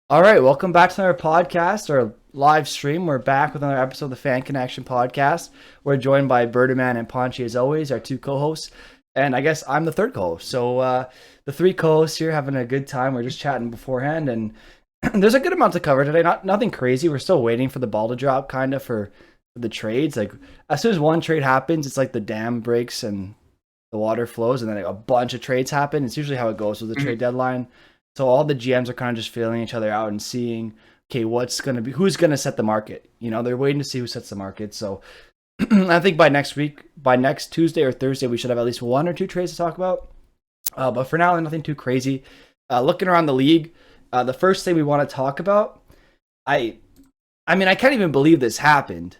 All right, welcome back to another podcast or live stream. We're back with another episode of the Fan Connection podcast. We're joined by Birdman and Ponchi as always, our two co-hosts, and I guess I'm the third co-host. So the three co-hosts here having a good time. We're just chatting beforehand, and there's a good amount to cover today. Nothing crazy. We're still waiting for the ball to drop, kind of for the trades. Like as soon as one trade happens, it's like the dam breaks and the water flows, and then a bunch of trades happen. It's usually how it goes with the trade deadline. So all the GMs are kind of just feeling each other out and seeing, okay, who's going to set the market? You know, they're waiting to see who sets the market. So I think by next Tuesday or Thursday, we should have at least one or two trades to talk about. But for now, nothing too crazy. Looking around the league, the first thing we want to talk about, I mean, I can't even believe this happened,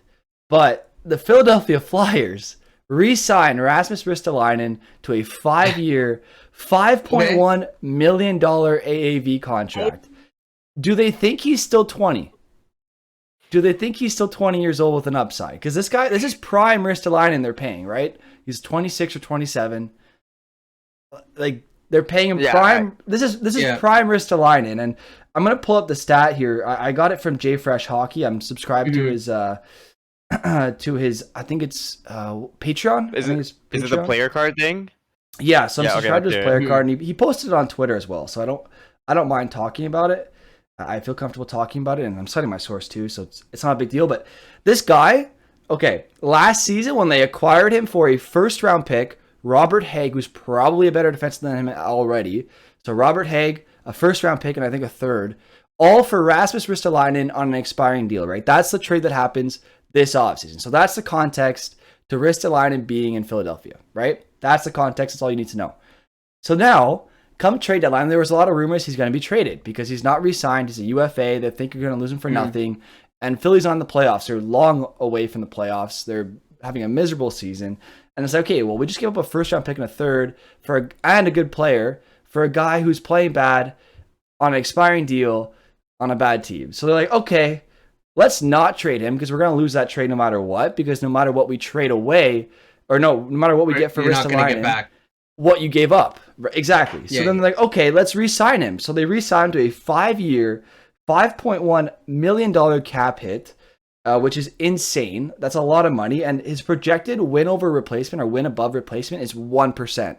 but the Philadelphia Flyers re-signed Rasmus Ristolainen to a 5-year, $5.1 million AAV contract. Do they think he's still 20? Do they think he's still 20 years old with an upside? Because this is prime Ristolainen they're paying, right? He's 26 or 27. Like, they're paying him prime. This is prime Ristolainen. And I'm going to pull up the stat here. I got it from JFresh Hockey. I'm subscribed to his I think it's Patreon. Is it the player card thing? Yeah, so I'm subscribed to his player card, and he posted it on Twitter as well. So I don't mind talking about it. I feel comfortable talking about it, and I'm citing my source too, so it's not a big deal. But this guy, okay, last season when they acquired him for a first-round pick, Robert Hägg, who's probably a better defenseman than him already. So Robert Hägg, a first-round pick, and I think a third, all for Rasmus Ristolainen on an expiring deal, right? That's the trade that happens this offseason. So that's the context to Ristolainen being in Philadelphia, right? That's the context. That's all you need to know. So now, come trade deadline, there was a lot of rumors he's going to be traded because he's not re-signed. He's a UFA. They think you're going to lose him for nothing. And Philly's on the playoffs. They're long away from the playoffs. They're having a miserable season. And it's like, okay, well, we just gave up a first-round pick and a third and a good player for a guy who's playing bad on an expiring deal on a bad team. So they're like, okay, let's not trade him because we're going to lose that trade no matter what, because no matter what we trade away, or no matter what we get for Ristolainen, what you gave up. Exactly. So then they're like, okay, let's re-sign him. So they re-signed to a 5-year, $5.1 million cap hit, which is insane. That's a lot of money. And his projected win over replacement or win above replacement is 1%.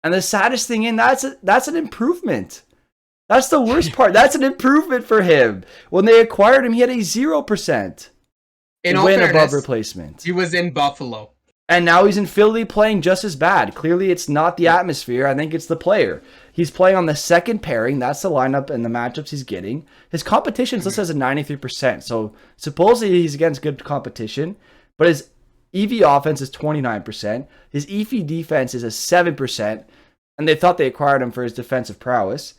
And the saddest thing that's an improvement. That's the worst part. That's an improvement for him. When they acquired him, he had a 0% win above replacement. He was in Buffalo. And now he's in Philly playing just as bad. Clearly, it's not the atmosphere. I think it's the player. He's playing on the second pairing. That's the lineup and the matchups he's getting. His competition's listed as a 93%. So supposedly he's against good competition. But his EV offense is 29%. His EV defense is a 7%. And they thought they acquired him for his defensive prowess.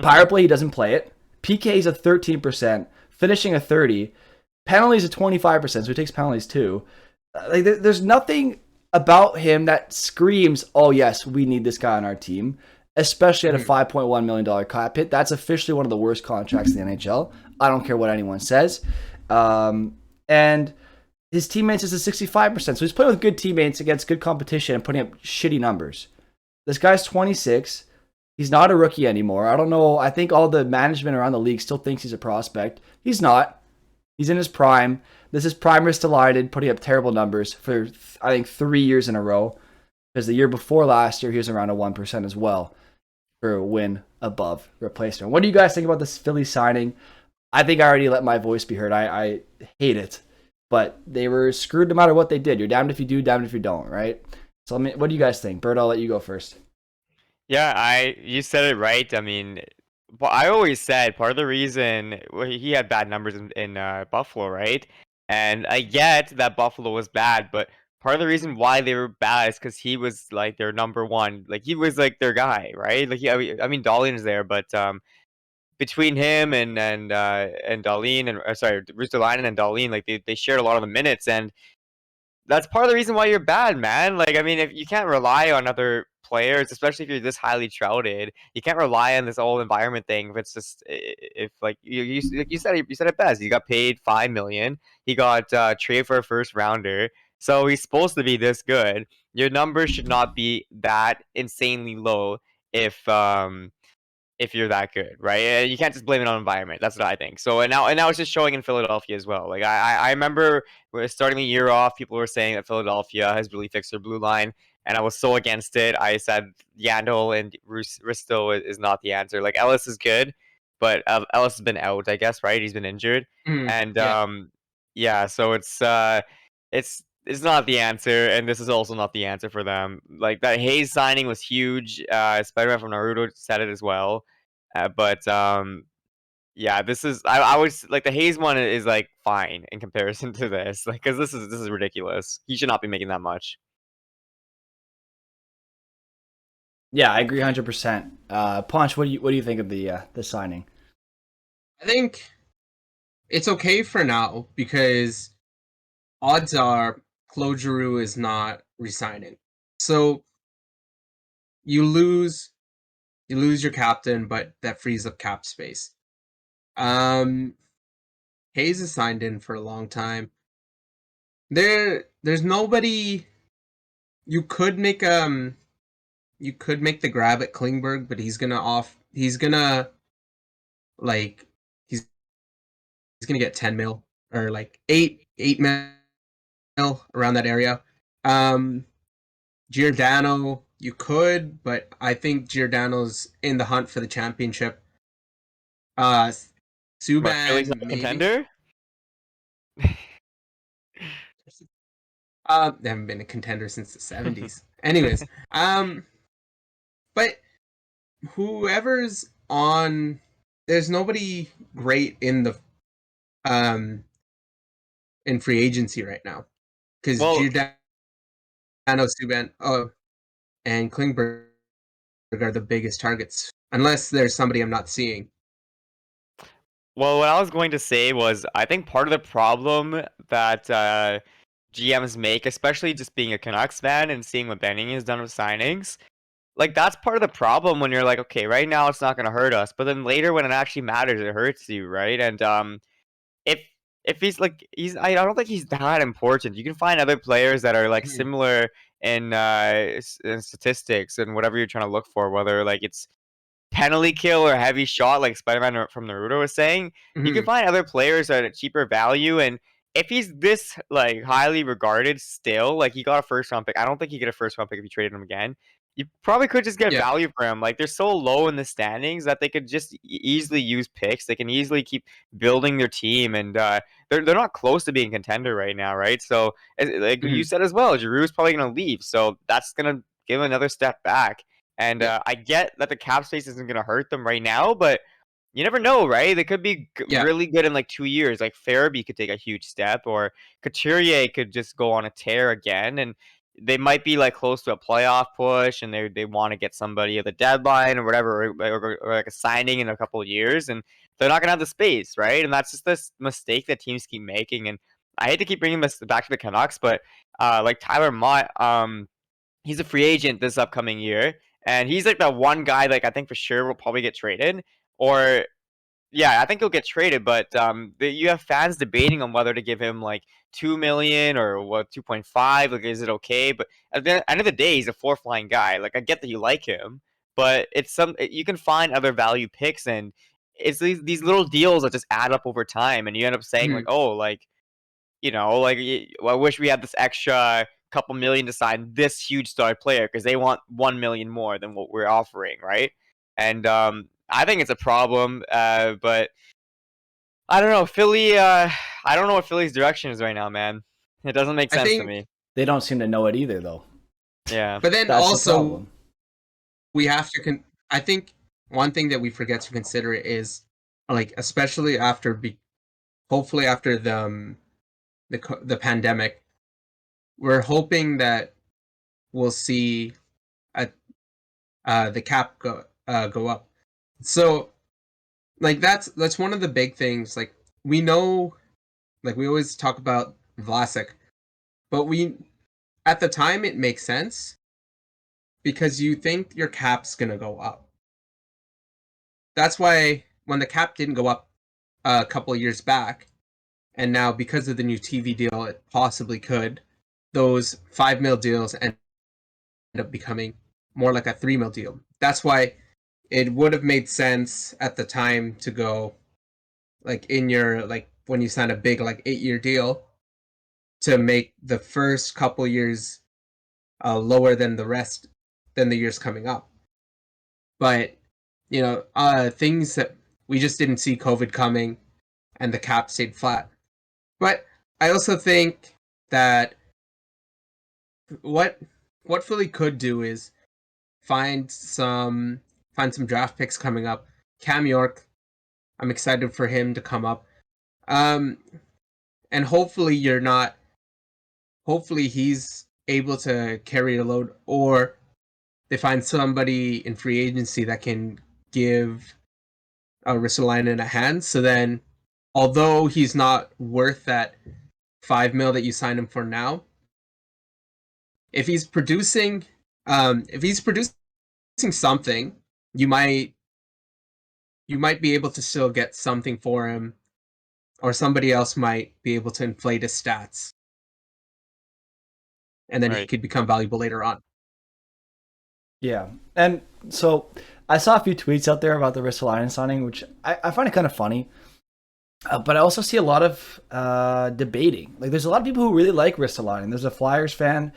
Power play, he doesn't play it. PK is a 13%. Finishing a 30%. Penalties a 25%. So he takes penalties too. Like, there's nothing about him that screams, oh yes, we need this guy on our team, especially at a $5.1 million cap hit. That's officially one of the worst contracts in the NHL. I don't care what anyone says. And his teammates is a 65%. So he's playing with good teammates against good competition and putting up shitty numbers. This guy's 26. He's not a rookie anymore. I don't know. I think all the management around the league still thinks he's a prospect. He's not. He's in his prime. This is prime Ristolainen putting up terrible numbers for, I think, 3 years in a row. Because the year before last year, he was around a 1% as well for a win above replacement. What do you guys think about this Philly signing? I think I already let my voice be heard. I hate it. But they were screwed no matter what they did. You're damned if you do, damned if you don't, right? So what do you guys think? Bert, I'll let you go first. Yeah, you said it right. I mean, I always said part of the reason he had bad numbers in Buffalo, right? And I get that Buffalo was bad, but part of the reason why they were bad is because he was like their number one. Like he was like their guy, right? Like I mean, Dahlin's there, but between him and Dahlin and Ristolainen and Dahlin, like they shared a lot of the minutes, and that's part of the reason why you're bad, man. Like, I mean, if you can't rely on other players, especially if you're this highly trouted, you can't rely on this whole environment thing. If it's just, if like you said it best. He got paid $5 million. He got traded for a first rounder. So he's supposed to be this good. Your numbers should not be that insanely low if if you're that good, right? And you can't just blame it on environment. That's what I think. So and now it's just showing in Philadelphia as well. Like I remember starting the year off, people were saying that Philadelphia has really fixed their blue line, and I was so against it. I said Yandel and Risto is not the answer. Like Ellis is good, but Ellis has been out, I guess, right? He's been injured, and yeah, so it's not the answer, and this is also not the answer for them. Like that Hayes signing was huge. Spider-Man from Naruto said it as well. But yeah, this is I was like the Hayes one is like fine in comparison to this, like because this is ridiculous. He should not be making that much. Yeah, I agree 100%. Punch, what do you think of the signing? I think it's okay for now because odds are Claude Giroux is not resigning. So you lose your captain, but that frees up cap space. Hayes is signed in for a long time. There's nobody. You could make the grab at Klingberg, but he's gonna get 10 mil or like 8 mil around that area. Giordano, you could, but I think Giordano's in the hunt for the championship. Subban, maybe contender. They haven't been a contender since the 70s. Anyways, but whoever's on, there's nobody great in the in free agency right now because Giordano, Subban, and Klingberg are the biggest targets, unless there's somebody I'm not seeing. Well, what I was going to say was I think part of the problem that GMs make, especially just being a Canucks fan and seeing what Benning has done with signings, like that's part of the problem when you're like, okay, right now it's not going to hurt us, but then later when it actually matters, it hurts you, right? And if I don't think he's that important. You can find other players that are like similar in statistics and whatever you're trying to look for, whether like it's penalty kill or heavy shot, like Spider-Man from Naruto was saying. You can find other players at a cheaper value, and if he's this like highly regarded still, like he got a first round pick. I don't think he get a first round pick if you traded him again. You probably could just get value for him. Like they're so low in the standings that they could just easily use picks. They can easily keep building their team, and they're not close to being contender right now, right? So like you said as well, Giroux is probably gonna leave, so that's gonna give him another step back. And I get that the cap space isn't gonna hurt them right now, but you never know, right? They could be really good in like 2 years. Like Farabee could take a huge step, or Couturier could just go on a tear again, and they might be like close to a playoff push, and they want to get somebody at the deadline or whatever, or like a signing in a couple of years, and they're not gonna have the space, right? And that's just this mistake that teams keep making. And I hate to keep bringing this back to the Canucks, but like Tyler Mott, he's a free agent this upcoming year, and he's like the one guy like I think for sure will probably get traded, or yeah, I think he'll get traded, but you have fans debating on whether to give him like 2 million or what 2.5. Like, is it okay? But at the end of the day, he's a fourth line guy. Like, I get that you like him, but you can find other value picks, and it's these little deals that just add up over time, and you end up saying like, oh, like like I wish we had this extra couple million to sign this huge star player because they want 1 million more than what we're offering, right? And I think it's a problem, but I don't know. Philly, I don't know what Philly's direction is right now, man. It doesn't make sense to me. They don't seem to know it either, though. Yeah. But then that's also, we have to, I think one thing that we forget to consider is, like, especially hopefully after the pandemic, we're hoping that we'll see the cap go up. So, like that's one of the big things. Like we know, like we always talk about Vlasic, but at the time it makes sense because you think your cap's gonna go up. That's why when the cap didn't go up a couple of years back, and now because of the new TV deal, it possibly could. Those 5 mil deals end up becoming more like a 3 mil deal. That's why it would have made sense at the time to go like in your like when you sign a big like 8-year deal to make the first couple years lower than the years coming up. But things that we just didn't see COVID coming, and the cap stayed flat. But I also think that what Philly could do is find some draft picks coming up. Cam York, I'm excited for him to come up. And hopefully he's able to carry a load, or they find somebody in free agency that can give Ristolainen a hand. So then, although he's not worth that $5 million that you signed him for now, if he's producing something, you might be able to still get something for him, or somebody else might be able to inflate his stats, and then he could become valuable later on. Yeah, and so I saw a few tweets out there about the Ristolainen signing, which I find it kind of funny. But I also see a lot of debating. Like, there's a lot of people who really like Ristolainen. There's a Flyers fan.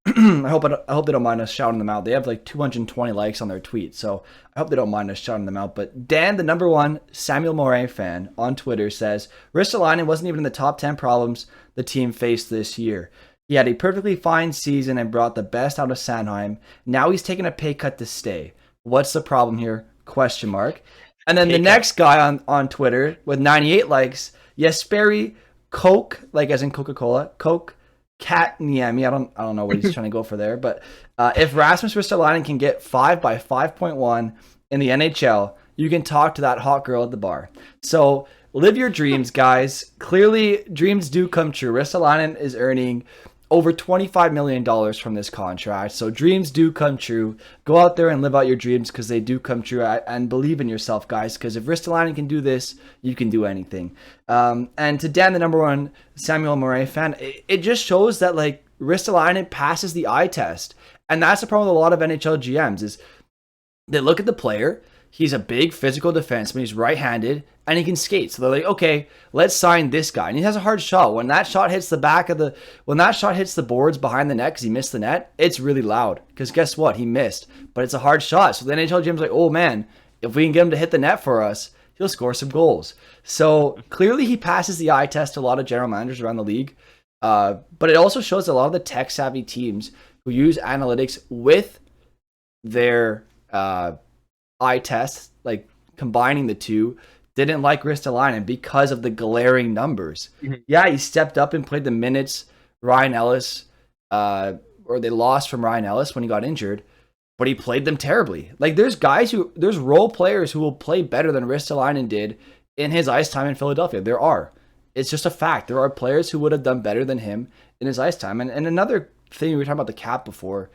I hope they don't mind us shouting them out. They have like 220 likes on their tweet, so I hope they don't mind us shouting them out. But Dan, the number one Samuel Montembeault fan on Twitter, says Ristolainen wasn't even in the top 10 problems the team faced this year. He had a perfectly fine season and brought the best out of Sanheim. Now he's taking a pay cut to stay. What's the problem here? Question mark. And then the next guy on Twitter with 98 likes, Jesperi Coke, like as in Coca-Cola, Coke Cat Niemi. I don't know what he's trying to go for there, but if Rasmus Ristolainen can get 5 by 5.1 in the NHL, you can talk to that hot girl at the bar. So live your dreams, guys. Clearly, dreams do come true. Ristolainen is earning over $25 million from this contract. So dreams do come true. Go out there and live out your dreams, because they do come true. And believe in yourself, guys, because if Ristolainen can do this, you can do anything. And to Dan, the number one Samuel Montembeault fan, it just shows that like Ristolainen passes the eye test. And that's the problem with a lot of NHL GMs is they look at the player. He's a big physical defenseman. He's right-handed, and he can skate. So they're like, okay, let's sign this guy. And he has a hard shot. When that shot hits the boards behind the net because he missed the net, it's really loud. Because guess what? He missed. But it's a hard shot. So the NHL GM's like, oh man, if we can get him to hit the net for us, he'll score some goals. So clearly he passes the eye test to a lot of general managers around the league. But it also shows a lot of the tech-savvy teams who use analytics with their eye test, like combining the two, didn't like Ristolainen because of the glaring numbers. Mm-hmm. Yeah, he stepped up and played the minutes Ryan Ellis, or they lost from Ryan Ellis when he got injured, but he played them terribly. Like there's role players who will play better than Ristolainen did in his ice time in Philadelphia. There are. It's just a fact. There are players who would have done better than him in his ice time. And another thing, we were talking about the cap before.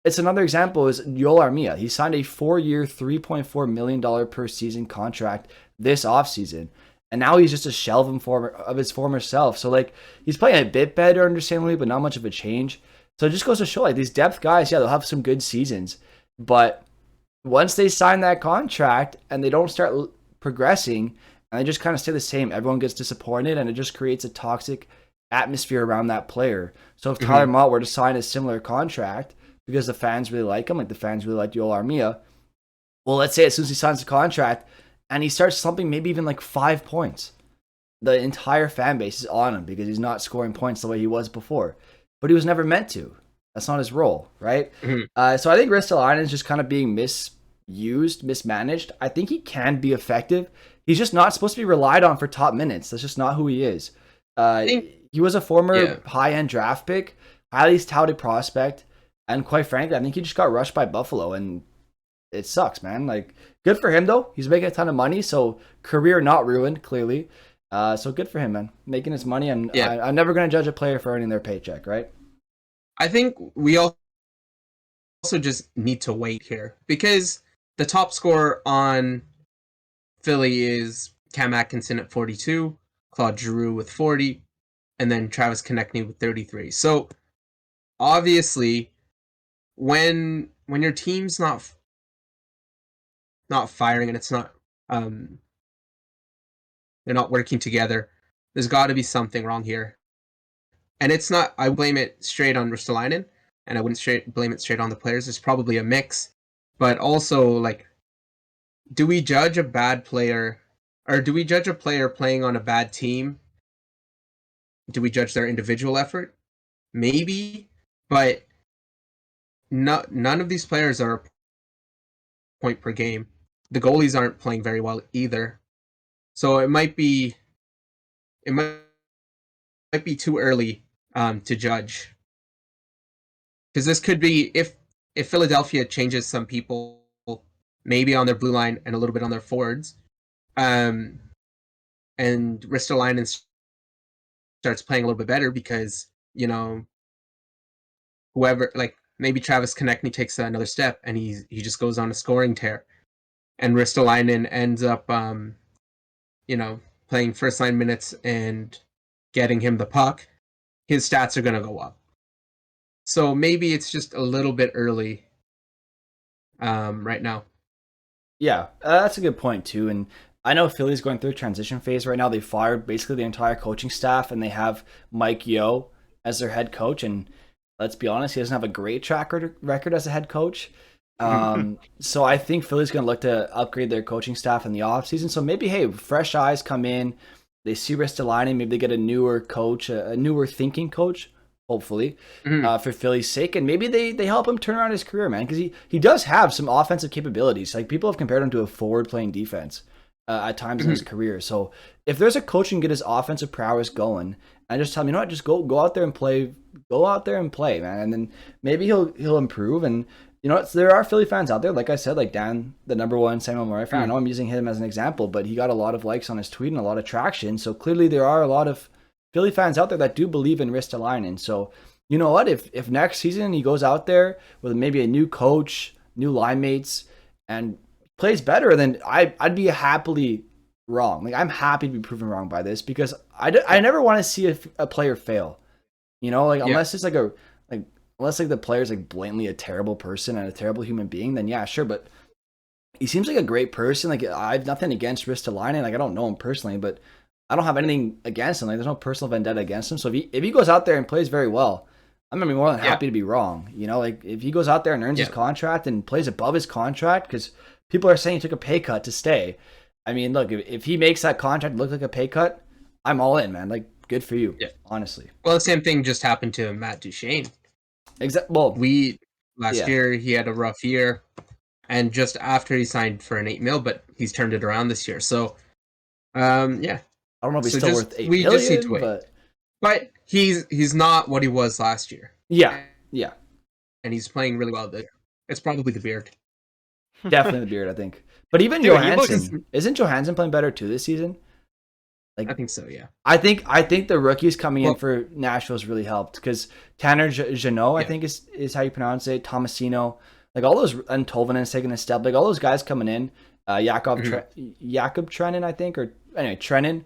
It's another example is Joel Armia. He signed a 4-year, $3.4 million per season contract this offseason. And now he's just a shell of his former self. So, like, he's playing a bit better, understandably, but not much of a change. So it just goes to show, like, these depth guys, yeah, they'll have some good seasons. But once they sign that contract and they don't start progressing and they just kind of stay the same, everyone gets disappointed and it just creates a toxic atmosphere around that player. So if Tyler Mott were to sign a similar contract, because the fans really like him, like the fans really like Joel Armia. Well, let's say as soon as he signs the contract and he starts slumping maybe even like 5 points, the entire fan base is on him because he's not scoring points the way he was before. But he was never meant to. That's not his role, right? Mm-hmm. So I think Ristolainen is just kind of being misused, mismanaged. I think he can be effective. He's just not supposed to be relied on for top minutes. That's just not who he is. He was a former high-end draft pick, highly touted prospect. And quite frankly, I think he just got rushed by Buffalo, and it sucks, man. Like, good for him, though. He's making a ton of money, so career not ruined, clearly. So good for him, man. Making his money, and I'm never going to judge a player for earning their paycheck, right? I think we also just need to wait here, because the top scorer on Philly is Cam Atkinson at 42, Claude Giroux with 40, and then Travis Konechny with 33. So, obviously, when your team's not not firing and it's not they're not working together. There's got to be something wrong here. And it's not, I blame it straight on Ristolainen, and I wouldn't blame it straight on the players. It's probably a mix. But also, like, do we judge a bad player, or do we judge a player playing on a bad team? Do we judge their individual effort? Maybe, but none of these players are a point per game. The goalies aren't playing very well either. So it might be too early to judge. Because this could be, if Philadelphia changes some people, maybe on their blue line and a little bit on their forwards, and Ristolainen starts playing a little bit better because, you know, whoever, like maybe Travis Konechny takes another step and he just goes on a scoring tear, and Ristolainen ends up you know, playing first line minutes and getting him the puck, his stats are going to go up. So maybe it's just a little bit early right now. Yeah, that's a good point too. And I know Philly's going through a transition phase right now. They fired basically the entire coaching staff, and they have Mike Yeo as their head coach. And let's be honest, he doesn't have a great track record as a head coach. So I think Philly's going to look to upgrade their coaching staff in the offseason. So maybe, hey, fresh eyes come in. They see Ristolainen. Maybe they get a newer coach, a newer thinking coach, hopefully, for Philly's sake. And maybe they help him turn around his career, man, because he does have some offensive capabilities. Like, people have compared him to a forward playing defense at times in his career. So if there's a coach who can get his offensive prowess going, and just tell him, you know what, just go out there and play. Go out there and play, man. And then maybe he'll improve. And you know, there are Philly fans out there, like I said, like Dan, the number one Samuel Montembeault fan. I know I'm using him as an example, but he got a lot of likes on his tweet and a lot of traction. So clearly there are a lot of Philly fans out there that do believe in Ristolainen. So you know what? If next season he goes out there with maybe a new coach, new line mates, and plays better, then I'd be happily wrong. Like, I'm happy to be proven wrong by this, because I never want to see a player fail. You know, like, unless it's unless like the player's like blatantly a terrible person and a terrible human being, then yeah, sure. But he seems like a great person. Like, I have nothing against Ristolainen. Like, I don't know him personally, but I don't have anything against him. Like, there's no personal vendetta against him. So if he goes out there and plays very well, I'm gonna be more than happy to be wrong. You know, like, if he goes out there and earns his contract and plays above his contract, because people are saying he took a pay cut to stay. I mean, look, if he makes that contract look like a pay cut, I'm all in, man. Like, good for you, honestly. Well, the same thing just happened to Matt Duchene. Well, last year he had a rough year, and just after he signed for an $8 million, but he's turned it around this year. So, I don't know if he's still worth $8 million. Just need to wait. But he's not what he was last year. Yeah, and he's playing really well there. It's probably the beard. Definitely the beard, I think. But even Johansson, isn't Johansson playing better too this season? Like, I think so, yeah. I think the rookies coming in for Nashville's really helped, because Tanner Jeannot, I think is how you pronounce it, Tomasino, like all those, and Tolvanen's taking a step, like all those guys coming in, Jakob Trenin, I think, or anyway, Trenin,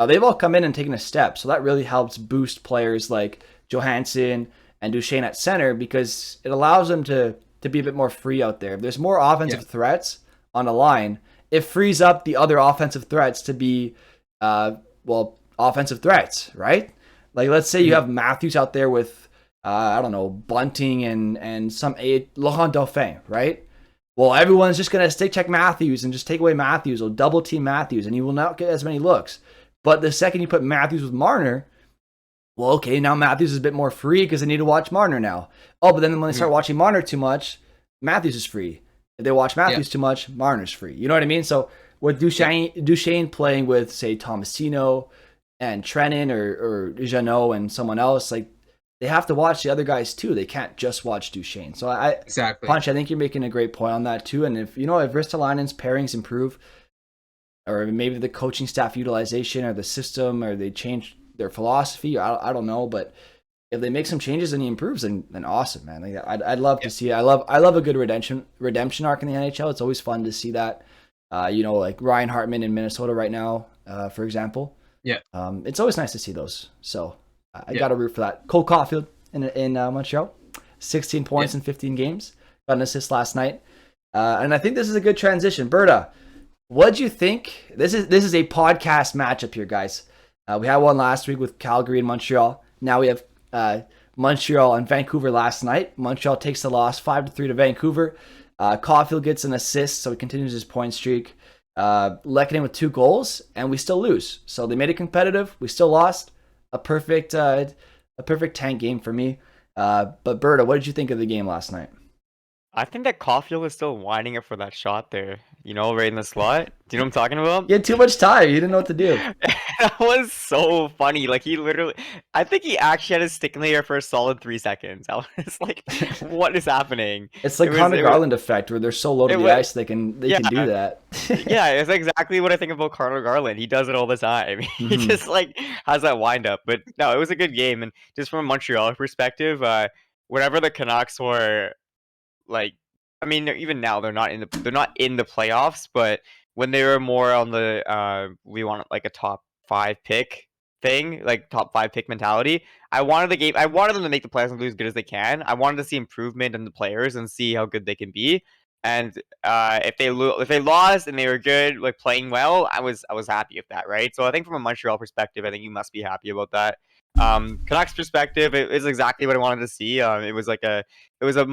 they've all come in and taken a step. So that really helps boost players like Johansson and Duchene at center, because it allows them to be a bit more free out there. If there's more offensive threats on the line, it frees up the other offensive threats to be offensive threats, right? Like, let's say you have Matthews out there with I don't know, Bunting and some Laurent Dauphin, right? Well, everyone's just gonna stick check Matthews and just take away Matthews or double team Matthews, and he will not get as many looks. But the second you put Matthews with Marner, well, okay, now Matthews is a bit more free because they need to watch Marner now. Oh, but then when they start watching Marner too much, Matthews is free. If they watch Matthews too much, Marner's free. You know what I mean? So with Duchene playing with, say, Tomasino and Trenin or Jeannot and someone else, like, they have to watch the other guys too. They can't just watch Duchene. So Punch, I think you're making a great point on that too. And if Ristolainen's pairings improve, or maybe the coaching staff utilization or the system, or they change their philosophy, I don't know, but if they make some changes and he improves, then awesome, man. Like, I'd love to see it. I love a good redemption arc in the NHL. It's always fun to see that. Like Ryan Hartman in Minnesota right now, for example. Yeah. It's always nice to see those. So I got to root for that. Cole Caulfield in Montreal, 16 points in 15 games. Got an assist last night. And I think this is a good transition. Berta, what'd you think? This is a podcast matchup here, guys. We had one last week with Calgary and Montreal. Now we have Montreal and Vancouver last night. Montreal takes the loss 5-3 to Vancouver. Caulfield gets an assist, so he continues his point streak. Lehkonen with 2 goals, and we still lose. So they made it competitive. We still lost. A perfect tank game for me. But Berta, what did you think of the game last night? I think that Caulfield is still winding up for that shot there. Right in the slot. Do you know what I'm talking about? You had too much time. You didn't know what to do. That was so funny. Like, I think he actually had his stick in the air for a solid 3 seconds. I was like, what is happening? It's like Connor Garland effect, where they're so low to the ice they can do that. Yeah, it's exactly what I think about Connor Garland. He does it all the time. He just has that wind up. But no, it was a good game. And just from a Montreal perspective, whenever the Canucks were even now they're not in the playoffs, but when they were more on the we want a top 5 pick thing, top 5 pick mentality, I wanted them to make the playoffs and do as good as they can. I wanted to see improvement in the players and see how good they can be. And if they lost and they were good, playing well, I was happy with that, right? So I think from a Montreal perspective, I think you must be happy about that. Canucks perspective, it is exactly what I wanted to see. It was a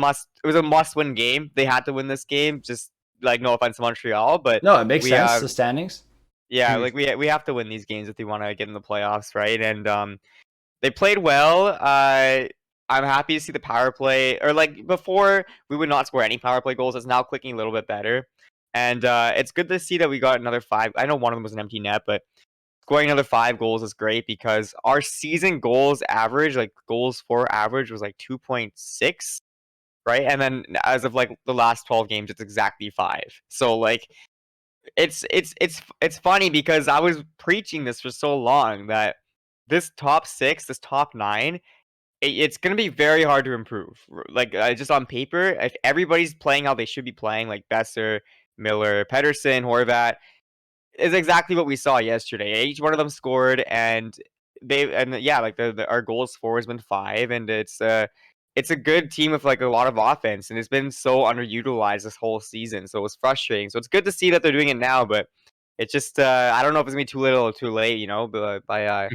must-win game. They had to win this game. Just no offense to Montreal, but no, it makes sense. The standings. Yeah, we have to win these games if we want to get in the playoffs, right? And they played well. I'm happy to see the power play. Or before, we would not score any power play goals. It's now clicking a little bit better, and it's good to see that we got another 5. I know one of them was an empty net, but scoring another 5 goals is great because our season goals average, goals for average, was 2.6, right? And then as of the last 12 games, it's exactly 5. So it's funny because I was preaching this for so long that this top 6, this top 9, it's gonna be very hard to improve. Just on paper, if everybody's playing how they should be playing, Besser, Miller, Pettersson, Horvat, is exactly what we saw yesterday. Each one of them scored, and our goals for has been 5, and it's a good team with a lot of offense, and it's been so underutilized this whole season. So it was frustrating. So it's good to see that they're doing it now, but it's just I don't know if it's gonna be too little or too late, by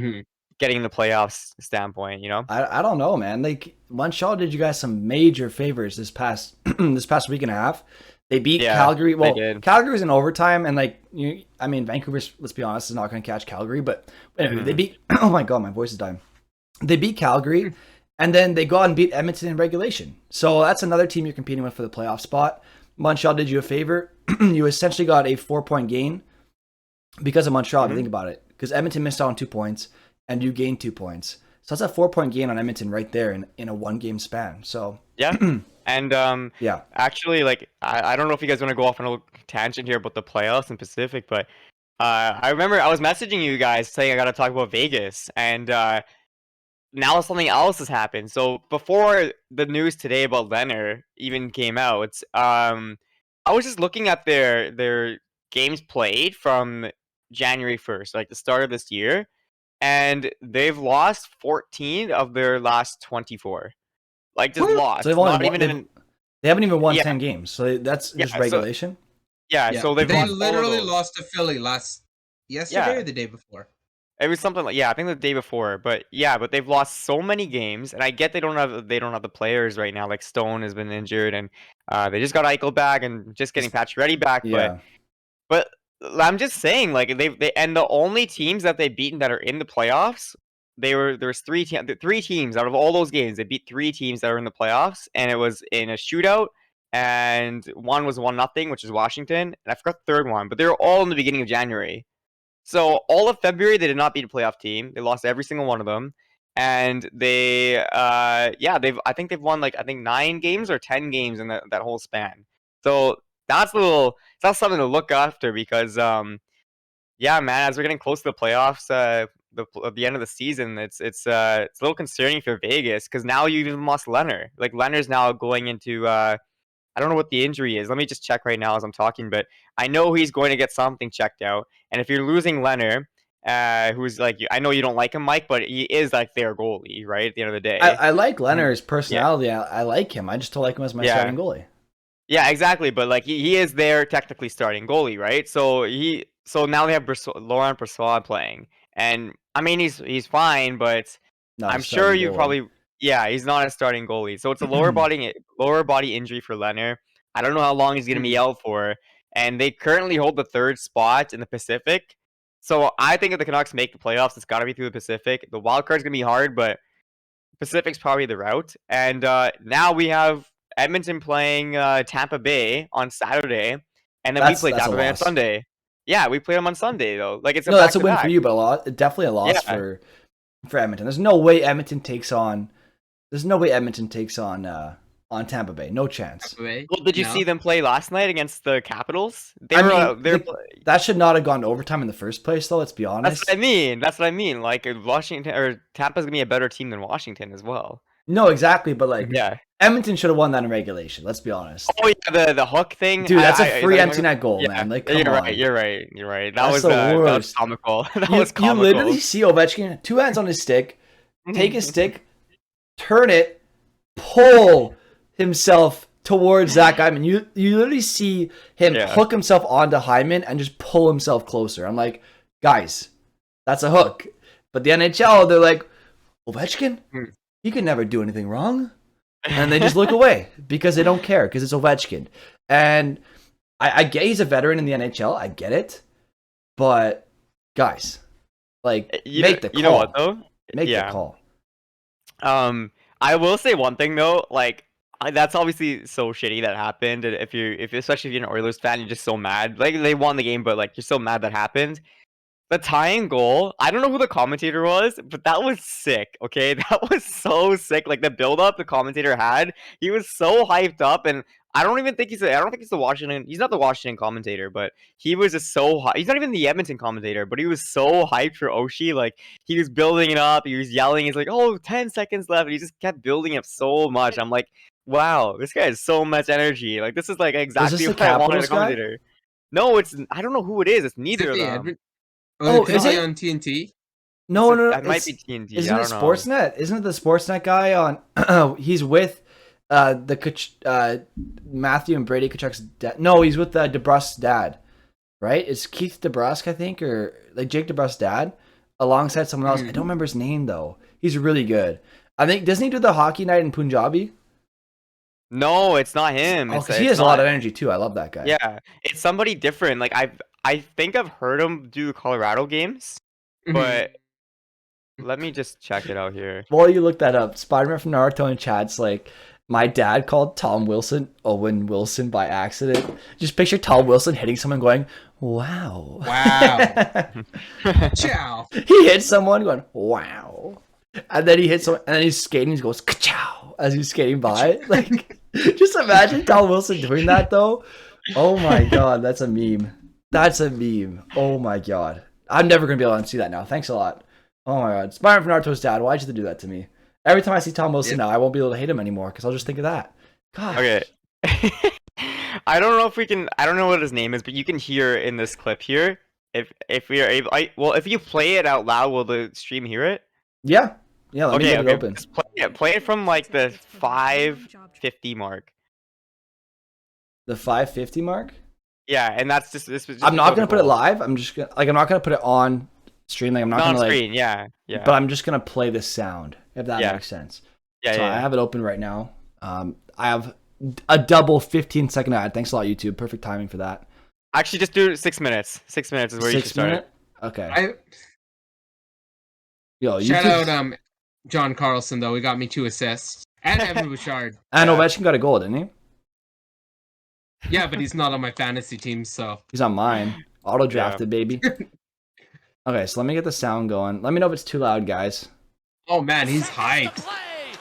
getting in the playoffs standpoint, I don't know, man. Montreal did you guys some major favors this past week and a half. They beat Calgary. Well, Calgary was in overtime, and Vancouver, let's be honest, is not going to catch Calgary. But anyway, they beat. Oh my god, my voice is dying. They beat Calgary, and then they go out and beat Edmonton in regulation. So that's another team you're competing with for the playoff spot. Montreal did you a favor. You essentially got a 4-point gain because of Montreal. If you think about it, because Edmonton missed out on 2 points, and you gained 2 points. So that's a 4-point gain on Edmonton right there in a 1-game span. So yeah. And actually, I don't know if you guys want to go off on a little tangent here about the playoffs in Pacific, but I remember I was messaging you guys saying I got to talk about Vegas, and now something else has happened. So before the news today about Leonard even came out, I was just looking at their games played from January 1st, the start of this year, and they've lost 14 of their last 24. Lost. So they haven't even won 10 games. So that's just regulation. So they literally lost to Philly yesterday or the day before. It was something I think the day before. But they've lost so many games, and I get they don't have the players right now. Stone has been injured, and they just got Eichel back and just getting Pacioretty back. Yeah. But I'm just saying, they and the only teams that they've beaten that are in the playoffs, there's 3 teams out of all those games. They beat 3 teams that are in the playoffs, and it was in a shootout, and one was 1-0, which is Washington, and I forgot the third one, but they were all in the beginning of January. So all of February they did not beat a playoff team. They lost every single one of them, and they I think they've won 9 games or 10 games in that whole span. So that's something to look after because man, as we're getting close to the playoffs, at the end of the season, it's a little concerning for Vegas because now you even lost Leonard. Leonard's now going into I don't know what the injury is. Let me just check right now as I'm talking, but I know he's going to get something checked out. And if you're losing Leonard, who's I know you don't like him, Mike, but he is their goalie, right? At the end of the day, I like Leonard's personality. Yeah. I like him. I just don't like him as my starting goalie. Yeah, exactly. But like he is their technically starting goalie, right? So now they have Laurent Brossoit playing, and I mean he's fine, but Not a I'm sure starting you goalie. probably he's not a starting goalie. So it's a lower body injury for Leonard. I don't know how long he's gonna be out for, and they currently hold the 3rd spot in the Pacific. So I think if the Canucks make the playoffs, it's got to be through the Pacific. The wild card's gonna be hard, but Pacific's probably the route. And now we have Edmonton playing Tampa Bay on Saturday, and then we play Tampa Bay on Sunday. Yeah, we play them on Sunday though. Like it's that's a win for you, but definitely a loss for Edmonton. There's no way Edmonton takes on. Tampa Bay. No chance. Well, did you see them play last night against the Capitals? That should not have gone to overtime in the first place, though. Let's be honest. That's what I mean. Like Washington or Tampa's gonna be a better team than Washington as well. No, exactly. But Edmonton should have won that in regulation. Let's be honest. Oh yeah, the hook thing, dude. That's a free empty net goal, man. Like, come on. You're right. That was comical. That was comical. You literally see Ovechkin, 2 hands on his stick, take his stick, turn it, pull himself towards Zach Hyman. You literally see him hook himself onto Hyman and just pull himself closer. I'm like, guys, that's a hook. But the NHL, they're like, Ovechkin? He could never do anything wrong. And they just look away because they don't care because it's Ovechkin. And I get he's a veteran in the NHL. I get it. But guys, like, make the call. You know what though? Make the call. I will say one thing though, like, that's obviously so shitty that happened. And especially if you're an Oilers fan, you're just so mad. Like they won the game, but like you're so mad that happened. The tying goal, I don't know who the commentator was, but that was sick. Okay, that was so sick. Like the build-up the commentator had, he was so hyped up, and I don't think he's the Washington. He's not the Washington commentator, but he was just so high. He's not even the Edmonton commentator, but he was so hyped for Oshie. Like he was building it up. He was yelling. He's like, "Oh, 10 seconds left." And he just kept building up so much. I'm like, wow, this guy has so much energy. Like this is like exactly what I wanted a commentator. No, I don't know who it is. It's neither of them. Is it on TNT? No. That might be TNT. Isn't it Sportsnet? Isn't it the Sportsnet guy on? He's with Matthew and Brady Tkachuk's dad. No, he's with DeBrusk's dad, right? It's Keith DeBrusk, I think, or like Jake DeBrusk's dad, alongside someone else. I don't remember his name though. He's really good. I think doesn't he do the hockey night in Punjabi? No, it's not him. He has a lot of energy too. I love that guy. Yeah, it's somebody different. Like I think I've heard him do the Colorado games, but let me just check it out here. While you look that up, Spider-Man from Naruto in chat's like, my dad called Tom Wilson Owen Wilson by accident. Just picture Tom Wilson hitting someone going, wow. Ciao. He hits someone going, wow. And then he hits someone, and then he's skating, he goes, ka-chow, as he's skating by. Like, just imagine Tom Wilson doing that, though. Oh my god, that's a meme. That's a meme. Oh my god. I'm never going to be able to see that now. Thanks a lot. Oh my god. Spider-Man from Naruto's dad, why'd you do that to me? Every time I see Tom Wilson now, I won't be able to hate him anymore because I'll just think of that. God. Okay. I don't know if we can. I don't know what his name is, but you can hear in this clip here. If we are able, if you play it out loud, will the stream hear it? Yeah. Let me get it open. Play it from like the 5:50 mark. The 5:50 mark? Yeah, and that's just this. I'm not gonna put it live. I'm just gonna I'm not gonna put it on stream. Like I'm not gonna on screen. Yeah. But I'm just gonna play the sound if that makes sense. Yeah. I have it open right now. I have a double 15-second ad. Thanks a lot, YouTube. Perfect timing for that. Actually, just do 6 minutes. 6 minutes is where you should start it. Okay. Shout out John Carlson though. He got me 2 assists and Evan Bouchard. And Ovechkin got a goal, didn't he? Yeah, but he's not on my fantasy team, so he's on mine. Auto drafted, baby. Okay, so let me get the sound going. Let me know if it's too loud, guys. Oh man, he's hyped.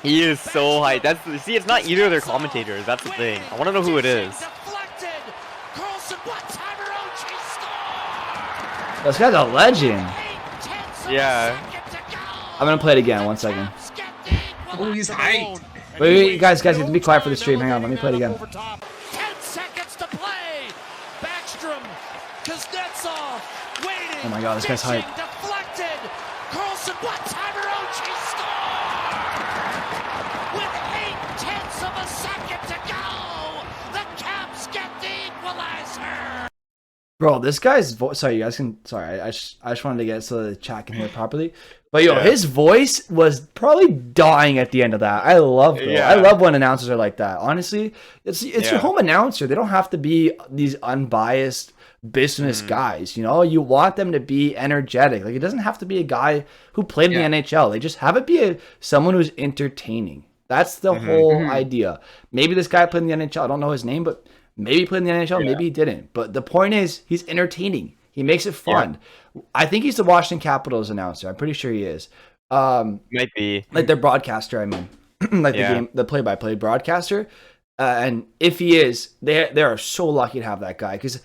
He is so hyped. See, it's not either of their commentators. That's the thing. I want to know who it is. This guy's a legend. Yeah. I'm gonna play it again. 1 second. Oh, he's hyped. Wait, guys, you have to be quiet for the stream. Hang on, let me play it again. 10 seconds to play. Backstrom, Kuznetsov, waiting. Oh my god, this guy's hyped. Deflected. Carlson, one-timer, Oshie score! With 0.8 of a second to go, the Caps Bro, this guy's voice. Sorry, you guys can. Sorry, I just wanted to get so the chat can hear properly. But his voice was probably dying at the end of that. I love when announcers are like that. Honestly, it's your home announcer. They don't have to be these unbiased business guys. You know, you want them to be energetic. Like, it doesn't have to be a guy who played in the NHL. They just have it be someone who's entertaining. That's the whole idea. Maybe this guy played in the NHL. I don't know his name, but maybe he played in the NHL. Maybe he didn't. But the point is, he's entertaining. He makes it fun. Yeah. I think he's the Washington Capitals announcer. I'm pretty sure he is. Might be. Like their broadcaster, I mean. The play-by-play broadcaster. And if he is, they are so lucky to have that guy. Because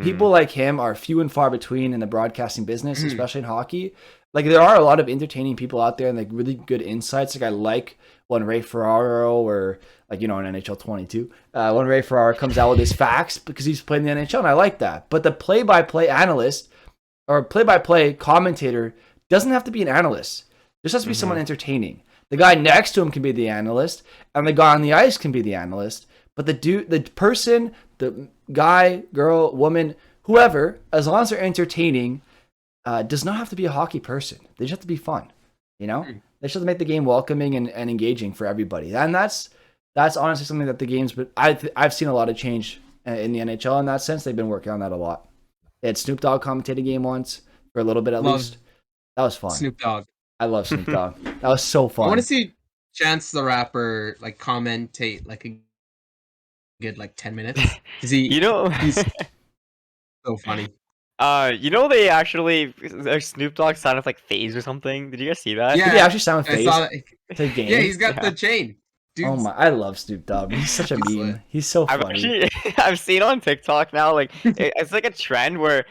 people like him are few and far between in the broadcasting business, especially in hockey. Like, there are a lot of entertaining people out there and like really good insights. Like, I like when Ray Ferraro or like, you know, in NHL 22, when Ray Ferraro comes out with his facts because he's played in the NHL, and I like that. But the play-by-play analyst or play-by-play commentator doesn't have to be an analyst. There just has to be someone entertaining. The guy next to him can be the analyst, and the guy on the ice can be the analyst. But the person, the guy, girl, woman, whoever, as long as they're entertaining, does not have to be a hockey person. They just have to be fun. You know, they just have to make the game welcoming and engaging for everybody. And that's honestly something that the games. But I've seen a lot of change in the NHL in that sense. They've been working on that a lot. They had Snoop Dogg commentate a game once for a little bit at least. That was fun. Snoop Dogg. I love Snoop Dogg. That was so fun. I want to see Chance the Rapper like commentate like a good like 10 minutes. He's so funny. They actually Snoop Dogg signed with like FaZe or something. Did you guys see that? Yeah, did he actually sign with FaZe? Yeah, he's got the chain. Dude's... Oh my! I love Snoop Dogg. He's such a meme. He's so funny. I've seen on TikTok now, like it's like a trend where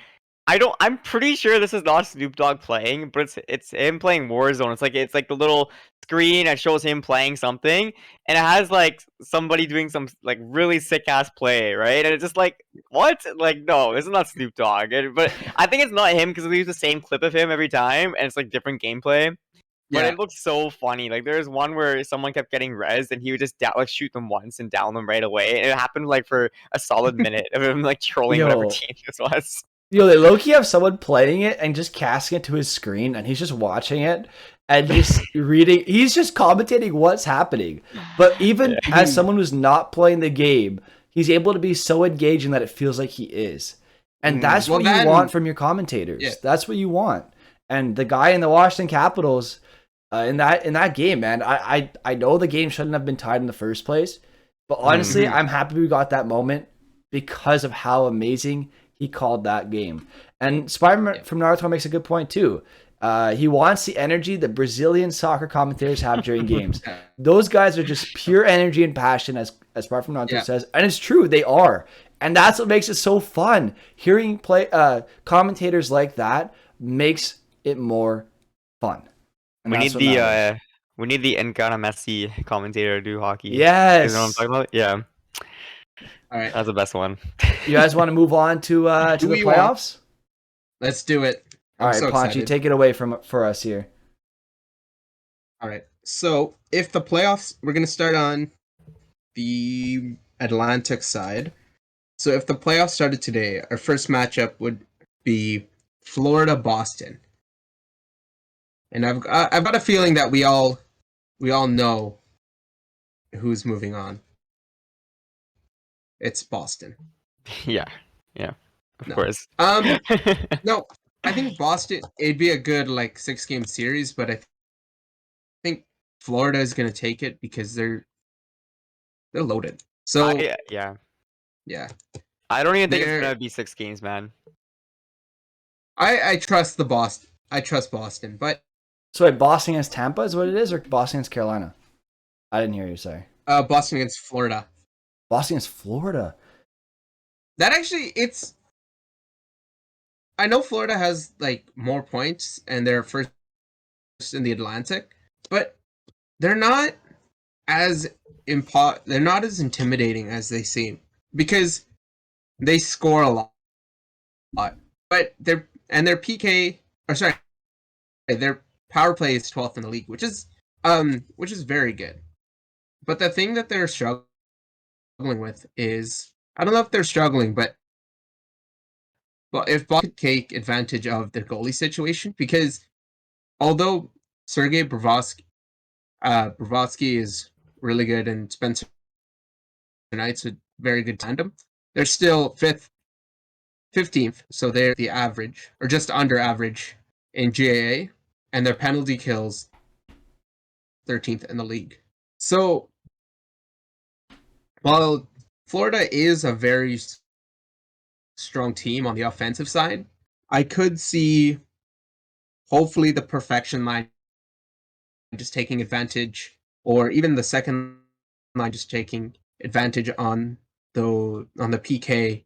I'm pretty sure this is not Snoop Dogg playing, but it's him playing Warzone. It's like the little screen that shows him playing something, and it has like somebody doing some like really sick ass play, right? And it's just like, what? Like, no, this is not Snoop Dogg. But I think it's not him because we use the same clip of him every time, and it's like different gameplay. But it looks so funny. Like, there's one where someone kept getting rezzed, and he would just shoot them once and down them right away. And it happened like for a solid minute of him like trolling whatever team this was. They low-key have someone playing it and just casting it to his screen, and he's just watching it and just reading. He's just commentating what's happening. But even as someone who's not playing the game, he's able to be so engaging that it feels like he is. And that's what you want from your commentators. Yeah. That's what you want. And the guy in the Washington Capitals, in that game, man, I know the game shouldn't have been tied in the first place, but honestly, I'm happy we got that moment because of how amazing he called that game. And Spider-Man from Naruto makes a good point too. He wants the energy that Brazilian soccer commentators have during games. Those guys are just pure energy and passion, as Spider from Naruto says, and it's true, they are. And that's what makes it so fun. Hearing commentators like that makes it more fun. And we need the Encana Messi commentator to do hockey. Yes. You know what I'm talking about? Yeah. All right. That's the best one. You guys want to move on to the playoffs? Let's do it. All right, Ponchi, take it away for us here. All right. So if the playoffs, we're going to start on the Atlantic side. So if the playoffs started today, our first matchup would be Florida Boston. And I've got a feeling that we all know who's moving on. It's Boston. Yeah, of course. No, I think Boston. It'd be a good like 6-game series, but I think Florida is going to take it because they're loaded. So yeah. I don't even think it's going to be 6 games, man. I trust the Boston. I trust Boston, but. So wait, Boston against Tampa is what it is, or Boston against Carolina? I didn't hear you say. Boston against Florida. Boston against Florida. That actually, it's. I know Florida has like more points and they're first in the Atlantic, but they're not as they're not as intimidating as they seem because they score a lot. But their PK, or sorry, their power play is 12th in the league, which is very good. But the thing that they're struggling with is, I don't know if they're struggling, but But if Boston could take advantage of the goalie situation, because although Sergei Bobrovsky is really good and Spencer Knight's a very good tandem, they're still 15th, so they're the average, or just under average in GAA, and their penalty kills 13th in the league. So, while Florida is a very strong team on the offensive side, I could see hopefully the perfection line just taking advantage, or even the second line just taking advantage on the PK,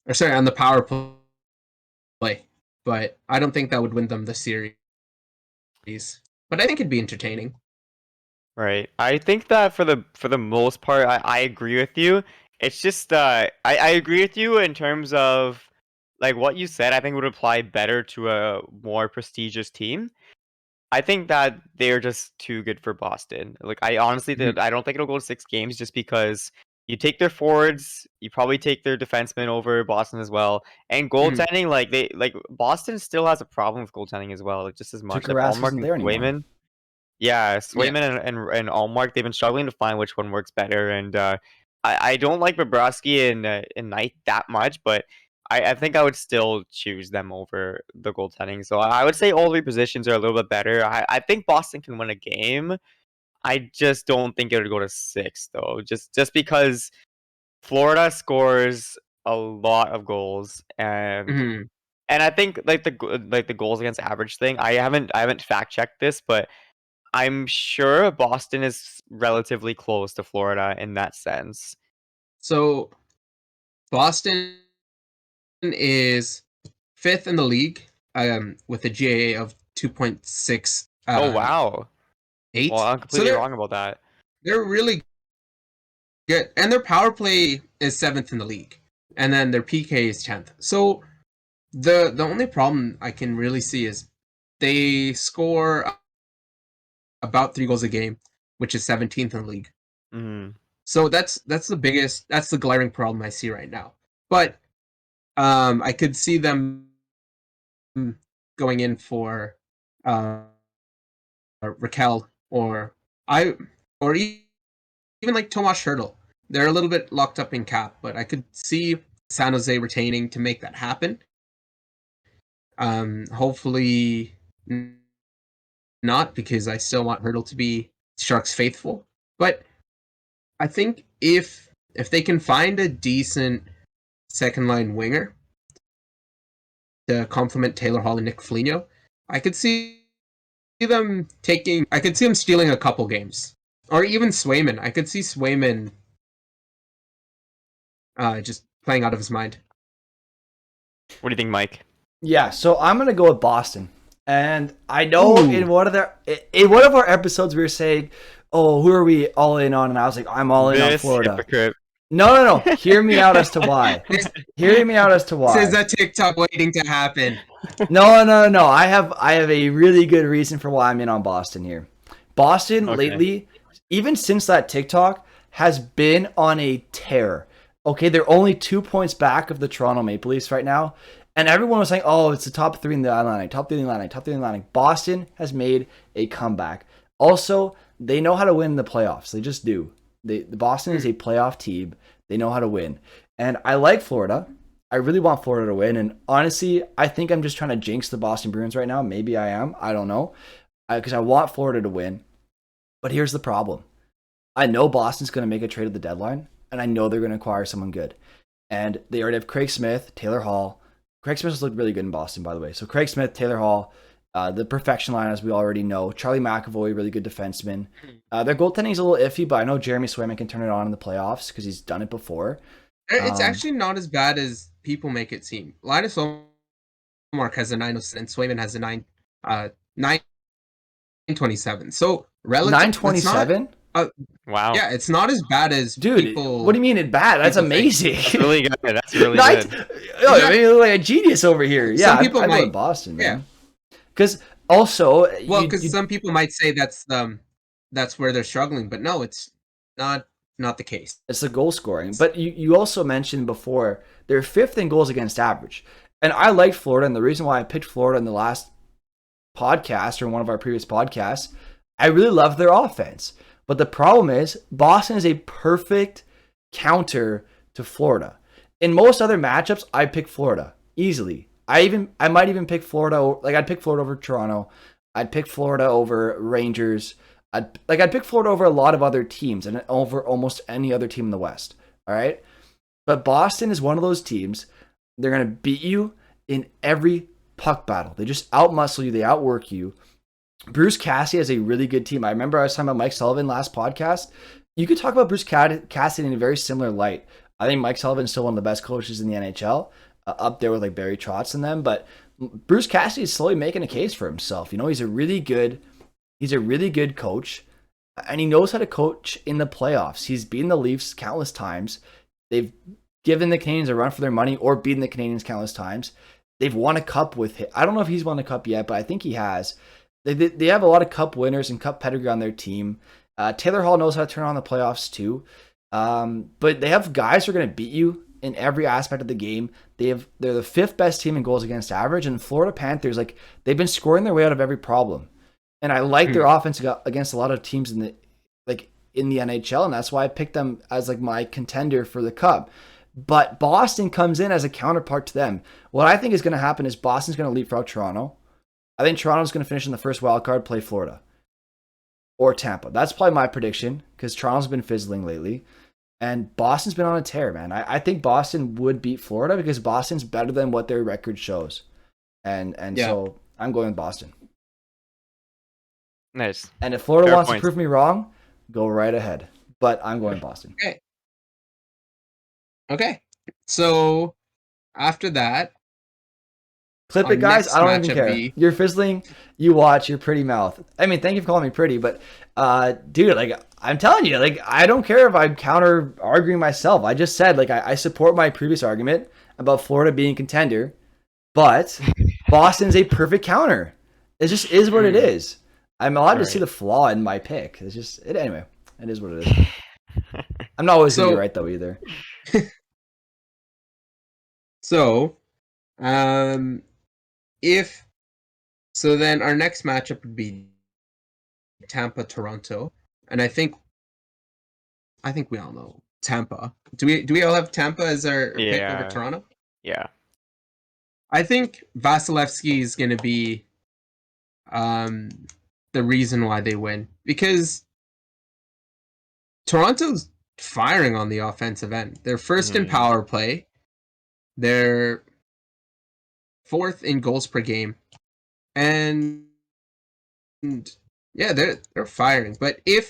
or sorry, on the power play. But I don't think that would win them the series. But I think it'd be entertaining. Right. I think that for the most part, I agree with you. It's just I agree with you in terms of like what you said. I think would apply better to a more prestigious team. I think that they're just too good for Boston. Like I honestly, I don't think it'll go to 6 games just because you take their forwards, you probably take their defensemen over Boston as well, and goaltending. Like Boston still has a problem with goaltending as well, like just as much. Like Tuukka Rask Allmark isn't and there anymore. Swayman. Yeah, Swayman and Allmark, they've been struggling to find which one works better, and I don't like Bobrovsky and Knight that much, but I think I would still choose them over the goaltending. So I would say all 3 positions are a little bit better. I think Boston can win a game. I just don't think it would go to 6 though, just because Florida scores a lot of goals, and I think like the goals against average thing. I haven't fact checked this, but I'm sure Boston is relatively close to Florida in that sense. So Boston is 5th in the league with a GAA of 2.6. Oh wow! 8. Well, I'm completely wrong about that. They're really good, and their power play is 7th in the league, and then their PK is 10th. So the only problem I can really see is they score about 3 goals a game, which is 17th in the league. So that's the glaring problem I see right now. But I could see them going in for Raquel or even like Tomas Hertl. They're a little bit locked up in cap, but I could see San Jose retaining to make that happen. Hopefully not, because I still want Hertl to be Sharks faithful. But I think if they can find a decent second line winger to complement Taylor Hall and Nick Foligno, I could see them stealing a couple games. Or even Swayman. I could see Swayman just playing out of his mind. What do you think, Mike? Yeah, so I'm gonna go with Boston. And I know in one of our episodes we were saying, "Oh, who are we all in on?" And I was like, "I'm all in on Florida." Hypocrite. No. Hear me out as to why. Hear me out as to why. This is a TikTok waiting to happen. No. I have a really good reason for why I'm in on Boston here. Boston lately, even since that TikTok, has been on a tear. Okay, they're only 2 points back of the Toronto Maple Leafs right now. And everyone was saying, "Oh, it's the top 3 in the Atlantic, top 3 in the Atlantic, top 3 in the Atlantic." Boston has made a comeback. Also, they know how to win the playoffs. They just do. The Boston is a playoff team. They know how to win. And I like Florida. I really want Florida to win. And honestly, I think I'm just trying to jinx the Boston Bruins right now. Maybe I am. I don't know. Because I want Florida to win. But here's the problem. I know Boston's going to make a trade at the deadline. And I know they're going to acquire someone good. And they already have Craig Smith, Taylor Hall. Craig Smith has looked really good in Boston, by the way. So Craig Smith, Taylor Hall, the perfection line, as we already know. Charlie McAvoy, really good defenseman. Their goaltending is a little iffy, but I know Jeremy Swayman can turn it on in the playoffs because he's done it before. It's actually not as bad as people make it seem. Linus Ullmark has a 907 and Swayman has a 927. So relative 927? Wow. Yeah, it's not as bad as people. What do you mean it's bad? That's amazing. That's really good. That's really good. I mean, you look like a genius over here. Yeah, some people I might go Boston. Yeah, because also, because some people might say that's where they're struggling, but no, it's not the case. It's the goal scoring. But you also mentioned before they're 5th in goals against average. And I liked Florida, and the reason why I picked Florida in the last podcast or one of our previous podcasts, I really love their offense. But the problem is Boston is a perfect counter to Florida. In most other matchups, I pick Florida easily. I might even pick Florida. Like I'd pick Florida over Toronto. I'd pick Florida over Rangers. I'd pick Florida over a lot of other teams and over almost any other team in the West. All right, but Boston is one of those teams. They're gonna beat you in every puck battle. They just outmuscle you. They outwork you. Bruce Cassidy has a really good team. I remember I was talking about Mike Sullivan last podcast. You could talk about Bruce Cassidy in a very similar light. I think Mike Sullivan is still one of the best coaches in the NHL, up there with like Barry Trotz and them. But Bruce Cassidy is slowly making a case for himself. You know, he's a really good coach, and he knows how to coach in the playoffs. He's beaten the Leafs countless times. They've given the Canadiens a run for their money or beaten the Canadiens countless times. They've won a cup with him. I don't know if he's won a cup yet, but I think he has. They have a lot of cup winners and cup pedigree on their team. Taylor Hall knows how to turn on the playoffs too. But they have guys who are going to beat you in every aspect of the game. They're the fifth best team in goals against average, and Florida Panthers, like, they've been scoring their way out of every problem. And I like their offense against a lot of teams in the NHL, and that's why I picked them as like my contender for the cup. But Boston comes in as a counterpart to them. What I think is going to happen is Boston's going to leapfrog Toronto. I think Toronto's going to finish in the first wild card, play Florida or Tampa. That's probably my prediction because Toronto's been fizzling lately. And Boston's been on a tear, man. I think Boston would beat Florida because Boston's better than what their record shows. And so I'm going with Boston. Nice. And if Florida Fair wants point. to prove me wrong, go right ahead. But I'm going Boston. Okay. So after that, Clip our it, guys. next I don't even matchup care. be- You're fizzling. You watch your pretty mouth. I mean, thank you for calling me pretty, but dude, like, I'm telling you, like, I don't care if I'm counter arguing myself. I just said, like, I support my previous argument about Florida being contender, but Boston's a perfect counter. It just is what it is. I'm allowed to see the flaw in my pick. It's just it anyway. It is what it is. I'm not always gonna be right though either. So, then our next matchup would be Tampa Toronto, and I think we all know Tampa. Do we all have Tampa as our pick over Toronto? Yeah. I think Vasilevsky is going to be the reason why they win, because Toronto's firing on the offensive end. They're first in power play. They're fourth in goals per game. And yeah, they're firing. But I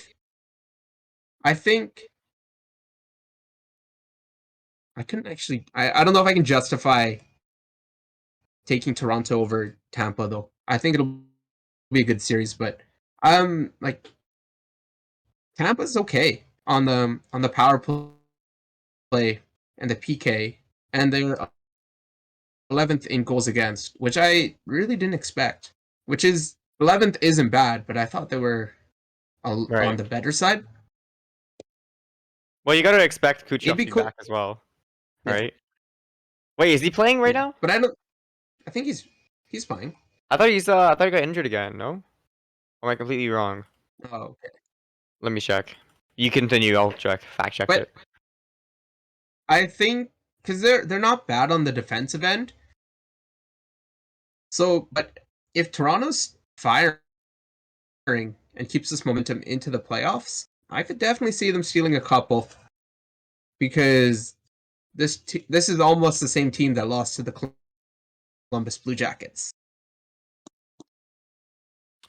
don't know if I can justify taking Toronto over Tampa though. I think it'll be a good series, but like Tampa's okay on the power play and the PK, and they're 11th in goals against, which I really didn't expect. Which is 11th isn't bad, but I thought they were on the better side. Well, you got to expect Kucherov to be back as well, right? Wait, is he playing right now? But I think he's playing. I thought he got injured again. No, or am I completely wrong? Oh, okay. Let me check. You continue. I'll fact check it. I think because they're not bad on the defensive end. So, but if Toronto's firing and keeps this momentum into the playoffs, I could definitely see them stealing a couple. Because this is almost the same team that lost to the Columbus Blue Jackets.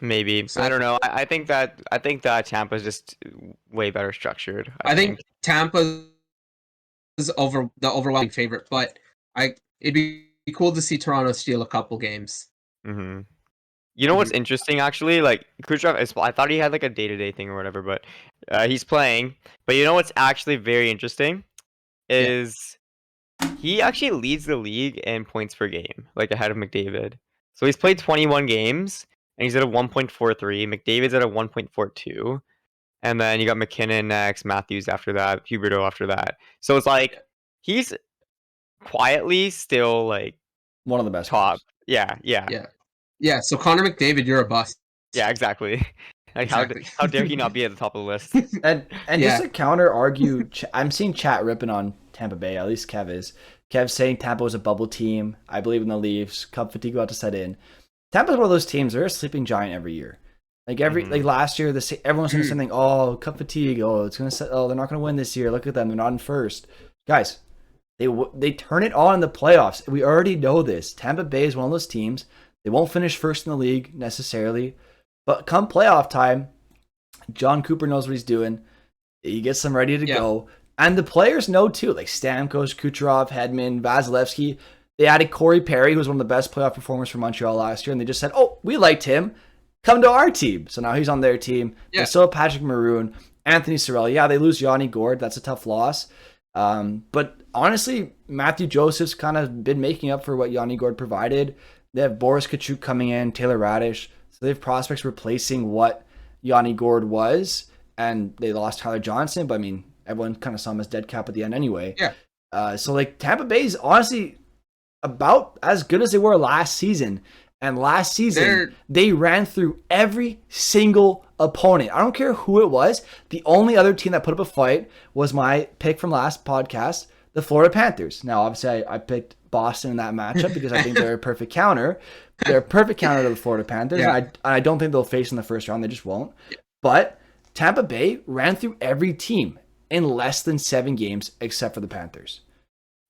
Maybe. I don't know. I think that Tampa's just way better structured. I think Tampa is the overwhelming favorite, but it'd be cool to see Toronto steal a couple games. Mm-hmm. You know what's interesting, actually? Like, Kucherov, I thought he had like a day-to-day thing or whatever, but he's playing. But you know what's actually very interesting is he actually leads the league in points per game, like ahead of McDavid. So he's played 21 games, and he's at a 1.43. McDavid's at a 1.42. And then you got McKinnon next, Matthews after that, Huberdeau after that. So it's like he's quietly still like One of the best. top. Players. Yeah. So Connor McDavid, you're a bust. Yeah, exactly. Like Exactly. how dare he not be at the top of the list? And just to counter argue, I'm seeing chat ripping on Tampa Bay. At least Kev is. Kev's saying Tampa was a bubble team. I believe in the Leafs. Cup fatigue about to set in. Tampa's one of those teams. They're a sleeping giant every year. Like like last year, everyone's saying something. Oh, cup fatigue. Oh, it's gonna set. Oh, they're not gonna win this year. Look at them. They're not in first. Guys, they turn it on in the playoffs. We already know this. Tampa Bay is one of those teams. They won't finish first in the league necessarily, but come playoff time, John Cooper knows what he's doing. He gets them ready to go. And the players know too, like Stamkos, Kucherov, Hedman, Vasilevsky. They added Corey Perry, who was one of the best playoff performers for Montreal last year, and they just said, oh, we liked him. Come to our team. So now he's on their team. Yeah. They still have Patrick Maroon, Anthony Cirelli. Yeah, they lose Yanni Gourde. That's a tough loss. But honestly, Matthew Joseph's kind of been making up for what Yanni Gourde provided. They have Boris Kachuk coming in, Taylor Radish. So they have prospects replacing what Yanni Gourde was. And they lost Tyler Johnson, but I mean, everyone kind of saw him as dead cap at the end anyway. Yeah. So like Tampa Bay is honestly about as good as they were last season. And last season, they ran through every single opponent. I don't care who it was. The only other team that put up a fight was my pick from last podcast, the Florida Panthers. Now, obviously, I picked Boston in that matchup because I think they're a perfect counter. They're a perfect counter to the Florida Panthers. Yeah. And I don't think they'll face in the first round. They just won't. Yeah. But Tampa Bay ran through every team in less than 7 games except for the Panthers.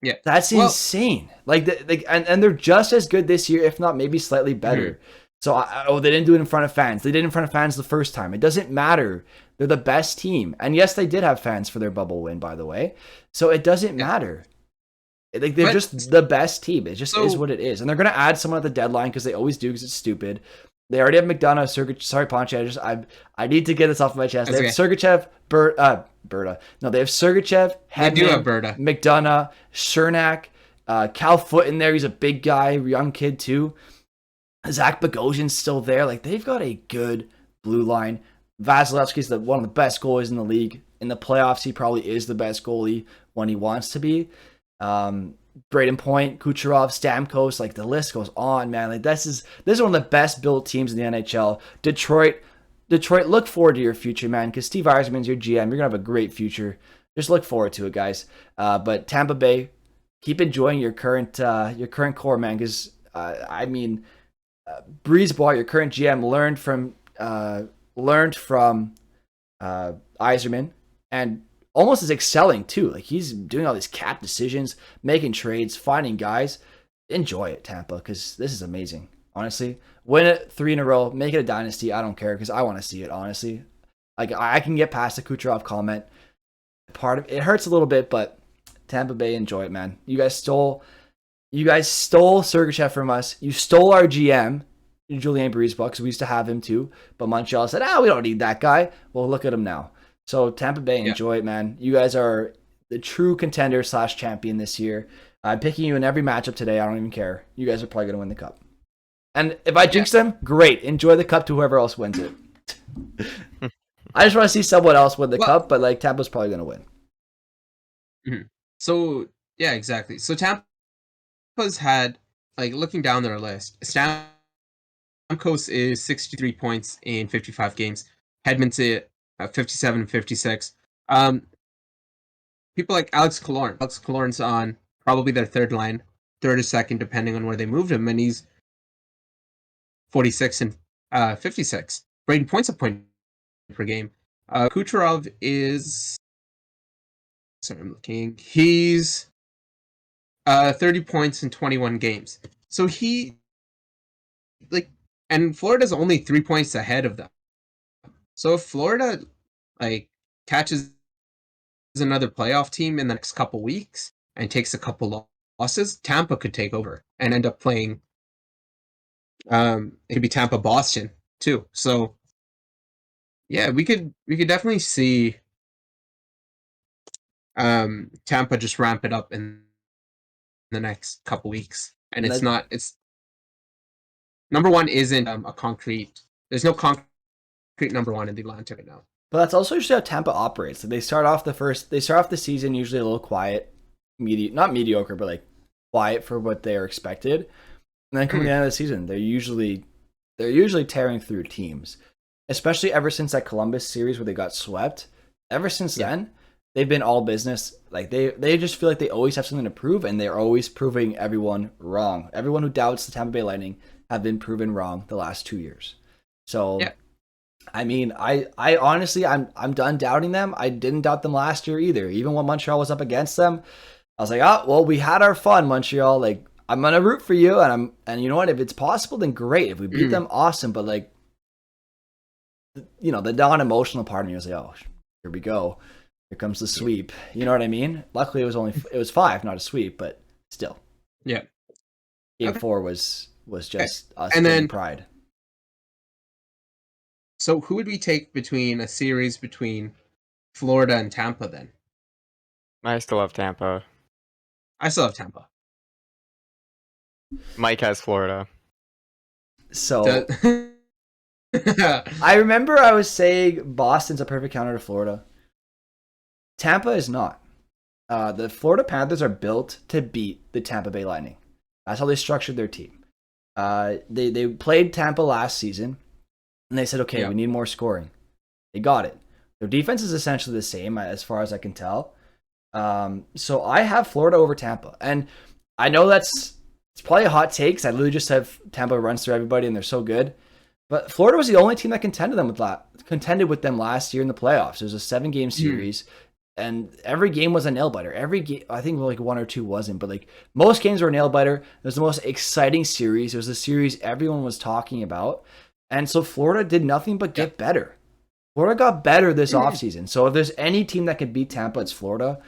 Yeah, that's insane. And they're just as good this year, if not maybe slightly better. So they didn't do it in front of fans. They did it in front of fans the first time. It doesn't matter. They're the best team, and yes, they did have fans for their bubble win, by the way. So it doesn't matter. Like they're just the best team. It just is what it is, and they're gonna add someone at the deadline because they always do because it's stupid. They already have McDonough, Sergachev. Sorry, Ponche. I need to get this off my chest. They have Sergachev, Berta. No, they have Sergachev, Hedman, McDonough, Cernak, Cal Foote in there. He's a big guy, young kid too. Zach Bogosian's still there. Like they've got a good blue line. Vasilevsky's one of the best goalies in the league. In the playoffs, he probably is the best goalie when he wants to be. Braden Point, Kucherov, Stamkos, like the list goes on, man. Like this is one of the best built teams in the NHL. Detroit, look forward to your future, man, because Steve Yzerman's your GM. You're gonna have a great future. Just look forward to it, guys. But Tampa Bay, keep enjoying your current core, man, because Breezeball, your current GM, learned from Yzerman and almost is excelling too. Like he's doing all these cap decisions, making trades, finding guys. Enjoy it, Tampa, because this is amazing. Honestly, win it 3 in a row, make it a dynasty. I don't care because I want to see it. Honestly, like I can get past the Kucherov comment. Part of it hurts a little bit, but Tampa Bay, enjoy it, man. You guys stole Sergachev from us. You stole our GM, Julien Breezeball, because we used to have him too. But Montreal said, we don't need that guy. Well, look at him now. So Tampa Bay, enjoy it, man. You guys are the true contender / champion this year. I'm picking you in every matchup today. I don't even care. You guys are probably going to win the cup. And if I jinx them, great. Enjoy the cup to whoever else wins it. I just want to see someone else win the cup, but like Tampa's probably going to win. Mm-hmm. So, yeah, exactly. So Tampa's had, like, looking down their list, Stamkos is 63 points in 55 games. Hedman's at 57 and 56. People like Alex Killorn. Alex Killorn's on probably their third line, third or second, depending on where they moved him, and he's 46 and 56. Braden Point's a point per game. Kucherov is... Sorry, I'm looking. He's 30 points in 21 games. So he... And Florida's only 3 points ahead of them. So if Florida catches another playoff team in the next couple weeks and takes a couple losses, Tampa could take over and end up playing. It could be Tampa Boston too. So yeah, we could definitely see Tampa just ramp it up in the next couple weeks. And it's number one isn't a concrete. There's no concrete number one in the Atlantic right now. But that's also just how Tampa operates. They start off the season usually a little quiet, not mediocre, but like quiet for what they are expected. And then coming to the end of the season, they're usually tearing through teams, especially ever since that Columbus series where they got swept. Ever since then, they've been all business. Like they just feel like they always have something to prove, and they're always proving everyone wrong. Everyone who doubts the Tampa Bay Lightning have been proven wrong the last 2 years. So, I mean, I honestly, I'm done doubting them. I didn't doubt them last year either. Even when Montreal was up against them, I was like, oh, well, we had our fun, Montreal. Like, I'm gonna root for you, and you know what? If it's possible, then great. If we beat them, awesome. But like, you know, the non-emotional part of me was like, oh, here we go. Here comes the sweep. You know what I mean? Luckily, it was 5, not a sweep, but still. Yeah. Game 4 was just us and getting then pride. So who would we take between a series between Florida and Tampa then? I still have Tampa. I still have Tampa. Mike has Florida. So I remember I was saying Boston's a perfect counter to Florida. Tampa is not. The Florida Panthers are built to beat the Tampa Bay Lightning. That's how they structured their team. They played Tampa last season, and they said, okay, we need more scoring. They got it. Their defense is essentially the same as far as I can tell. So I have Florida over Tampa. And I know it's probably a hot take, because I literally just have Tampa runs through everybody, and they're so good. But Florida was the only team that contended with them last year in the playoffs. It was a 7-game series. And every game was a nail biter. Every game, I think like 1 or 2 wasn't, but like most games were a nail biter. It was the most exciting series. It was the series everyone was talking about. And so Florida did nothing but get better. Florida got better this offseason. So if there's any team that could beat Tampa, it's Florida.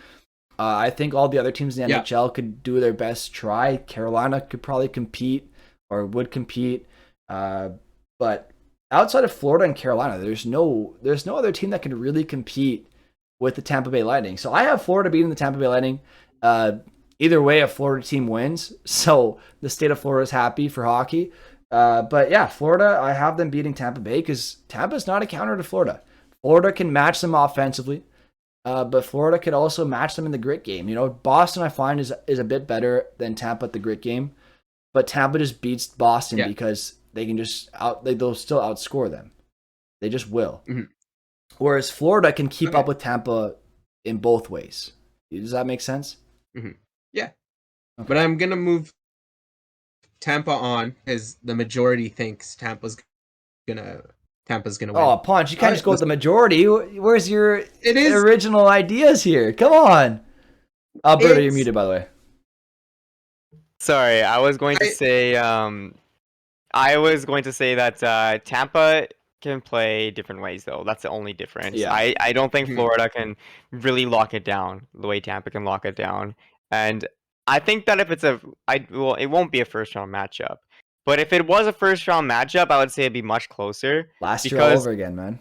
I think all the other teams in the NHL could do their best try. Carolina could probably compete or would compete. But outside of Florida and Carolina, there's no other team that could really compete with the Tampa Bay Lightning. So I have Florida beating the Tampa Bay Lightning. Either way, a Florida team wins. So the state of Florida is happy for hockey. But yeah, Florida, I have them beating Tampa Bay because Tampa's not a counter to Florida. Florida can match them offensively, but Florida could also match them in the grit game. You know, Boston, I find, is a bit better than Tampa at the grit game. But Tampa just beats Boston because they can just they'll still outscore them. They just will. Mm-hmm. Whereas Florida can keep up with Tampa in both ways. Does that make sense? Mm-hmm. Yeah. Okay. But I'm going to move Tampa on because the majority thinks Tampa's going to win. Oh, Punch, you can't just go with the majority. Where's your original ideas here? Come on. Alberta, you're muted, by the way. Sorry, I was going to say that Tampa can play different ways, though. That's the only difference. Yeah. I don't think Florida can really lock it down the way Tampa can lock it down. And I think that if it won't be a first-round matchup. But if it was a first-round matchup, I would say it'd be much closer. Last year all over again, man.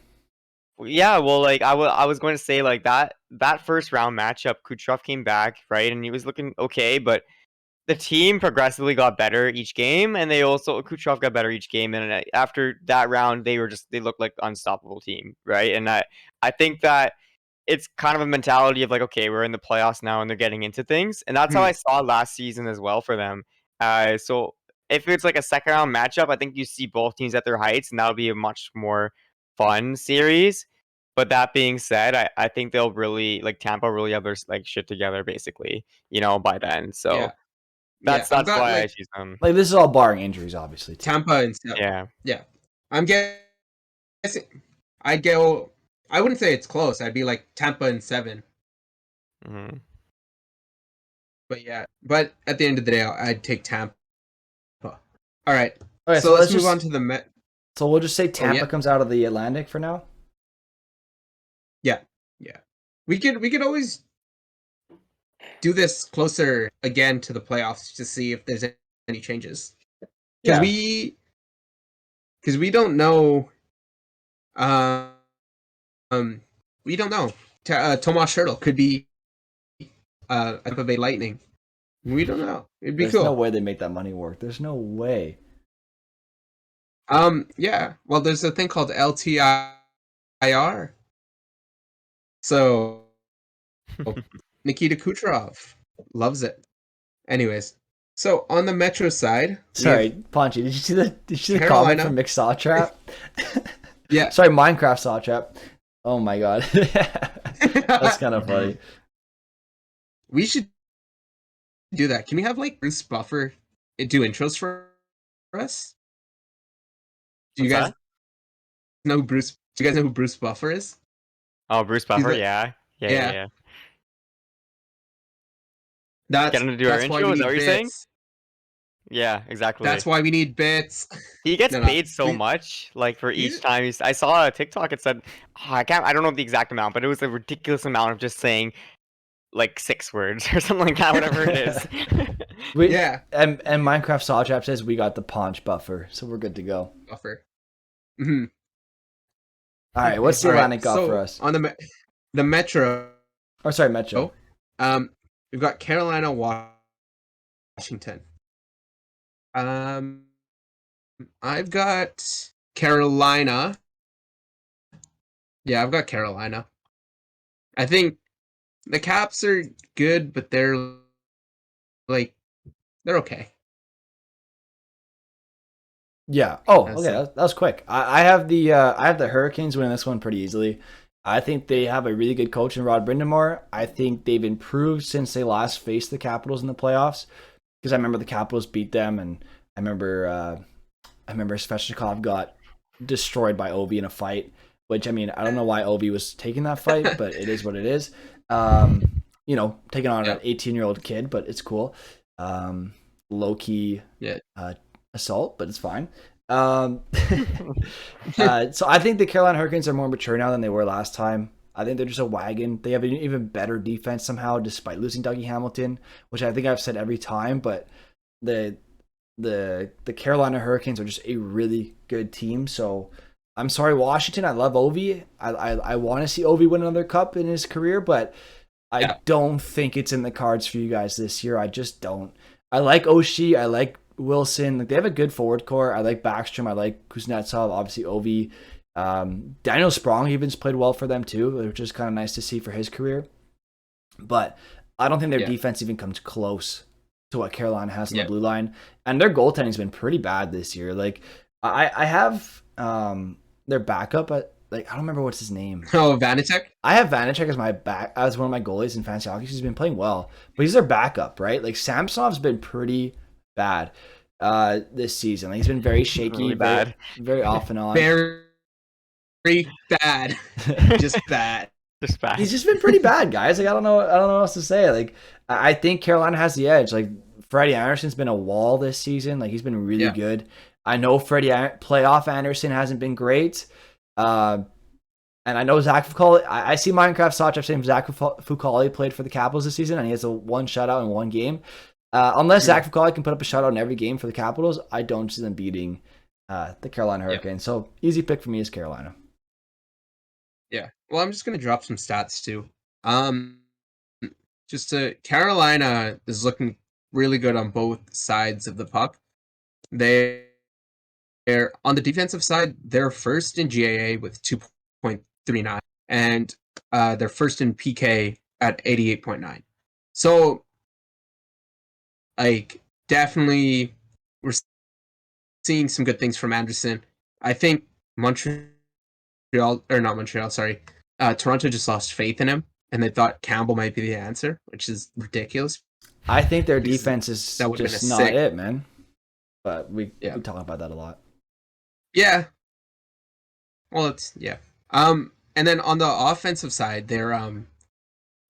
Yeah, well, like I was going to say, like that first-round matchup, Kucherov came back, right? And he was looking okay, but the team progressively got better each game, and Kucherov got better each game. And after that round, they looked like unstoppable team, right? And I think that it's kind of a mentality of like, okay, we're in the playoffs now, and they're getting into things, and that's how I saw last season as well for them. So if it's like a second round matchup, I think you see both teams at their heights, and that'll be a much more fun series. But that being said, I think they'll really Tampa really have their like shit together basically, by then. So. Yeah. That's why I choose them. Like this is all barring injuries, obviously. Too. Tampa and 7. Yeah. I'm guessing. I wouldn't say it's close. I'd be like Tampa and 7. Mm-hmm. But at the end of the day, I'd take Tampa. All right. Okay, so let's move on to the Met. So we'll just say Tampa comes out of the Atlantic for now. Yeah. We could always do this closer again to the playoffs to see if there's any changes. Because we don't know. We don't know. Tomas Hertl could be Tampa Bay Lightning. We don't know. It'd be cool. There's no way they make that money work. There's no way. Yeah. Well, there's a thing called LTIR. So Nikita Kucherov loves it. Anyways, So on the Metro side, sorry, Ponchy, did you see the comment from Mick Sawtrap? Yeah. Sorry, Minecraft Sawtrap. Oh my god. That's kind of funny. We should do that. Can we have like Bruce Buffer do intros for us? Do you guys know Bruce? Do you guys know who Bruce Buffer is? Oh, Bruce Buffer, like, yeah. That's Get him to do our intro, is that what you're saying? bits. Yeah, exactly. That's why we need bits. He gets paid so much, like for each time. I saw a TikTok. It said, I don't know the exact amount, but it was a ridiculous amount of just saying like 6 words or something like that, whatever it is. Yeah. And Minecraft Sawtrap says we got the Ponch Buffer, so we're good to go. Buffer. Mm-hmm. All right, what's the Atlantic got for us? On the Metro. Oh, sorry, Metro. We've got Carolina, Washington. I've got Carolina. Yeah, I've got Carolina. I think the Caps are good, but they're okay. Yeah. Oh, okay. That was quick. I have the Hurricanes winning this one pretty easily. I think they have a really good coach in Rod Brind'Amour. I think they've improved since they last faced the Capitals in the playoffs. Because I remember the Capitals beat them, and I remember Svechnikov got destroyed by Ovi in a fight. Which, I mean, I don't know why Ovi was taking that fight, but it is what it is. You know, taking on an 18-year-old kid, but it's cool. Low-key assault, but it's fine. So I think the Carolina Hurricanes are more mature now than they were last time. I think they're just a wagon. They have an even better defense somehow, despite losing Dougie Hamilton, which I think I've said every time. But the Carolina Hurricanes are just a really good team. So I'm sorry, Washington. I love Ovi. I want to see Ovi win another cup in his career, but I don't think it's in the cards for you guys this year. I just don't. I like Oshie. I like Wilson. Like, they have a good forward core. I like Backstrom. I like Kuznetsov. Obviously, Ovi. Daniel Sprong even's played well for them too, which is kind of nice to see for his career. But I don't think their defense even comes close to what Carolina has on the blue line. And their goaltending's been pretty bad this year. Like, I have their backup at, like, I don't remember what's his name. Oh, Vanacek? I have Vanacek as one of my goalies in fantasy hockey. He's been playing well, but he's their backup, right? Like, Samsonov's been pretty bad this season. Like, he's been very shaky, really bad, very off and on. Very bad. Just bad. Just bad. He's just been pretty bad, guys. Like, I don't know what else to say. Like, I think Carolina has the edge. Like, Freddie Anderson's been a wall this season. Like, he's been really good. I know playoff Anderson hasn't been great. And I know Zach Fucale. I see Minecraft Sawtrap saying Zach Fucale played for the Capitals this season, and he has a 1 shutout in 1 game. Unless Zach Fucale can put up a shutout in every game for the Capitals, I don't see them beating the Carolina Hurricanes. So easy pick for me is Carolina. Yeah. Well, I'm just gonna drop some stats too. Carolina is looking really good on both sides of the puck. They're on the defensive side. They're first in GAA with 2.39, and they're first in PK at 88.9. So, like, definitely, we're seeing some good things from Anderson. I think Toronto just lost faith in him, and they thought Campbell might be the answer, which is ridiculous. I think their defense is just not it, man. But we talk about that a lot. Yeah. Well, and then on the offensive side, their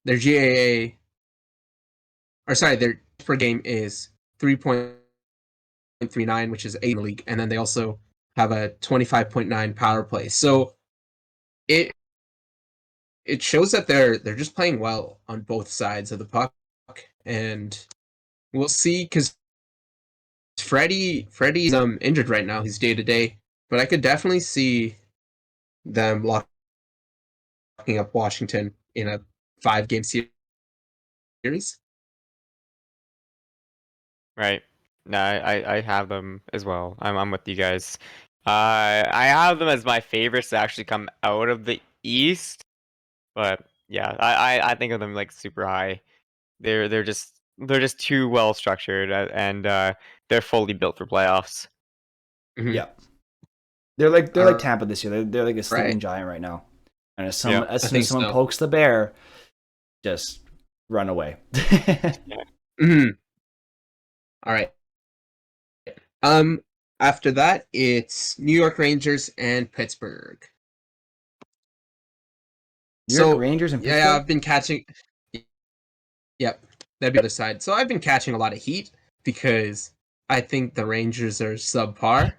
GAA, their per game is 3.39, which is 8 in the league, and then they also have a 25.9 power play. So it shows that they're just playing well on both sides of the puck, and we'll see, because Freddie's injured right now. He's day-to-day, but I could definitely see them locking up Washington in a 5-game series. Right. No, I have them as well. I'm with you guys. I have them as my favorites to actually come out of the East, but yeah, I think of them like super high. They're just they're just too well structured, and they're fully built for playoffs. Mhm. Yeah. They're like Tampa this year. They're like a sleeping Right. giant right now. And as Yeah, soon think as someone so. pokes the bear, just run away. Mhm. All right. After that, it's New York Rangers and Pittsburgh. New York So Rangers and yeah, Pittsburgh? I've been catching. Yep, that'd be the other side. So I've been catching a lot of heat because I think the Rangers are subpar.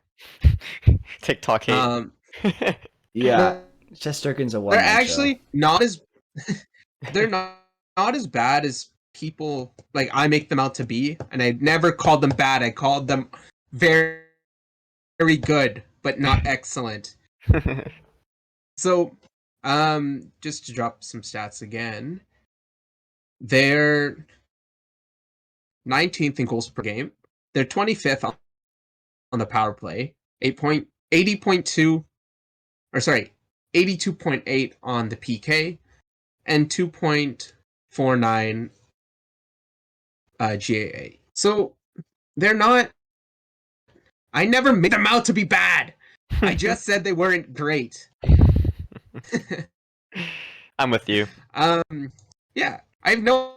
TikTok hate. Um, Yeah. Shesterkin's a they're one-man actually not as they're not as bad as people like I make them out to be, and I never called them bad. I called them very, very good, but not excellent. So, just to drop some stats again, they're 19th in goals per game. They're 25th on the power play, 80.2, or sorry, 82.8 on the PK, and 2.49 GAA. So they're not. I never made them out to be bad. I just said they weren't great. I'm with you. Yeah, I have no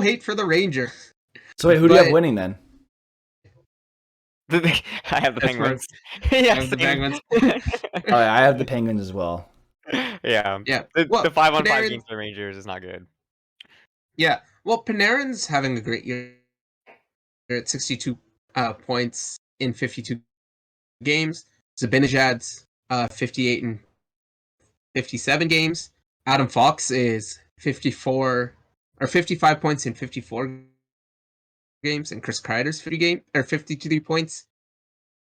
hate for the Rangers. So wait, who do you have But- winning then? I have the That's Penguins. I Yeah, have the same. Penguins. Oh, yeah, I have the Penguins as well. Yeah. Yeah. The Well, 5-on-5 Panarin- games for the Rangers is not good. Yeah. Well, Panarin's having a great year. They're at 62 points in 52 games. Zibanejad's 58 and 57 games. Adam Fox is 54 or 55 points in 54 games, and Chris Kreider's 53 points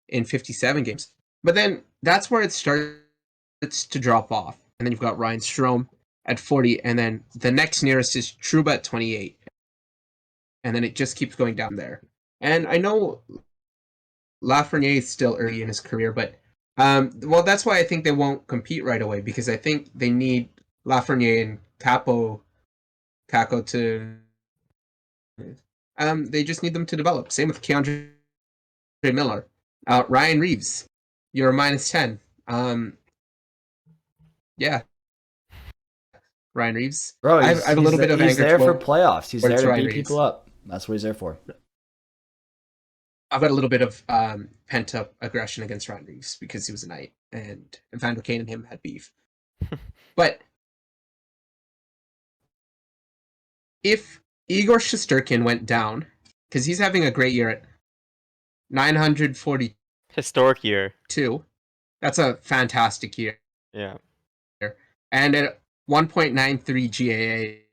in 57 games. But then that's where it starts to drop off. And then you've got Ryan Strome at 40, and then the next nearest is Trouba at 28. And then it just keeps going down there. And I know Lafreniere is still early in his career, but well, that's why I think they won't compete right away, because I think they need Lafreniere and Kako to. They just need them to develop. Same with Keandre Miller, Ryan Reeves. You're a -10. Yeah, Ryan Reeves. Bro, I have a little bit of he's anger there for toward- playoffs. He's there towards to Ryan beat Reeves. people up. That's what he's there for. I've got a little bit of pent up aggression against Ryan Reeves because he was a Knight, and Evander Kane and him had beef. But if Igor Shesterkin went down, because he's having a great year at 942, Historic year. that's a fantastic year, Yeah. and at 1.93 GAA,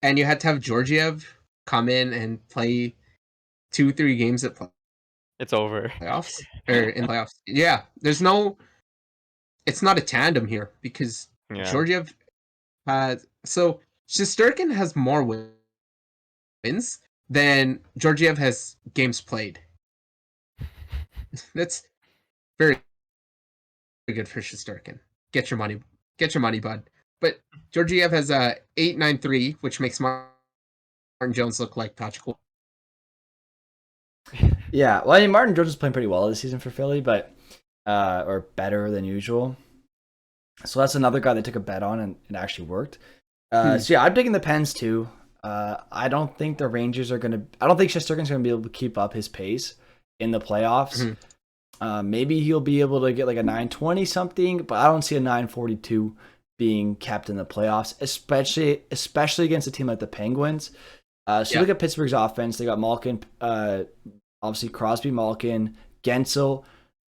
and you had to have Georgiev come in and play 2-3 games at It's over. playoffs or in playoffs. Yeah, there's no. It's not a tandem here because Yeah. Georgiev has. So Shesterkin has more wins than Georgiev has games played. That's very, very good for Shesterkin. Get your money, bud. But Georgiev has a 8.93, which makes Martin Jones look like Patrick. Yeah, well, I mean, Martin Jones is playing pretty well this season for Philly, but or better than usual. So that's another guy they took a bet on, and it actually worked. So yeah, I'm taking the Pens too. I don't think the Rangers are gonna. I don't think Shesterkin's gonna be able to keep up his pace in the playoffs. Maybe he'll be able to get like a 920 something, but I don't see a 942 being kept in the playoffs, especially against a team like the Penguins. So look at Pittsburgh's offense. They got Malkin, obviously Crosby, Malkin, Gensel.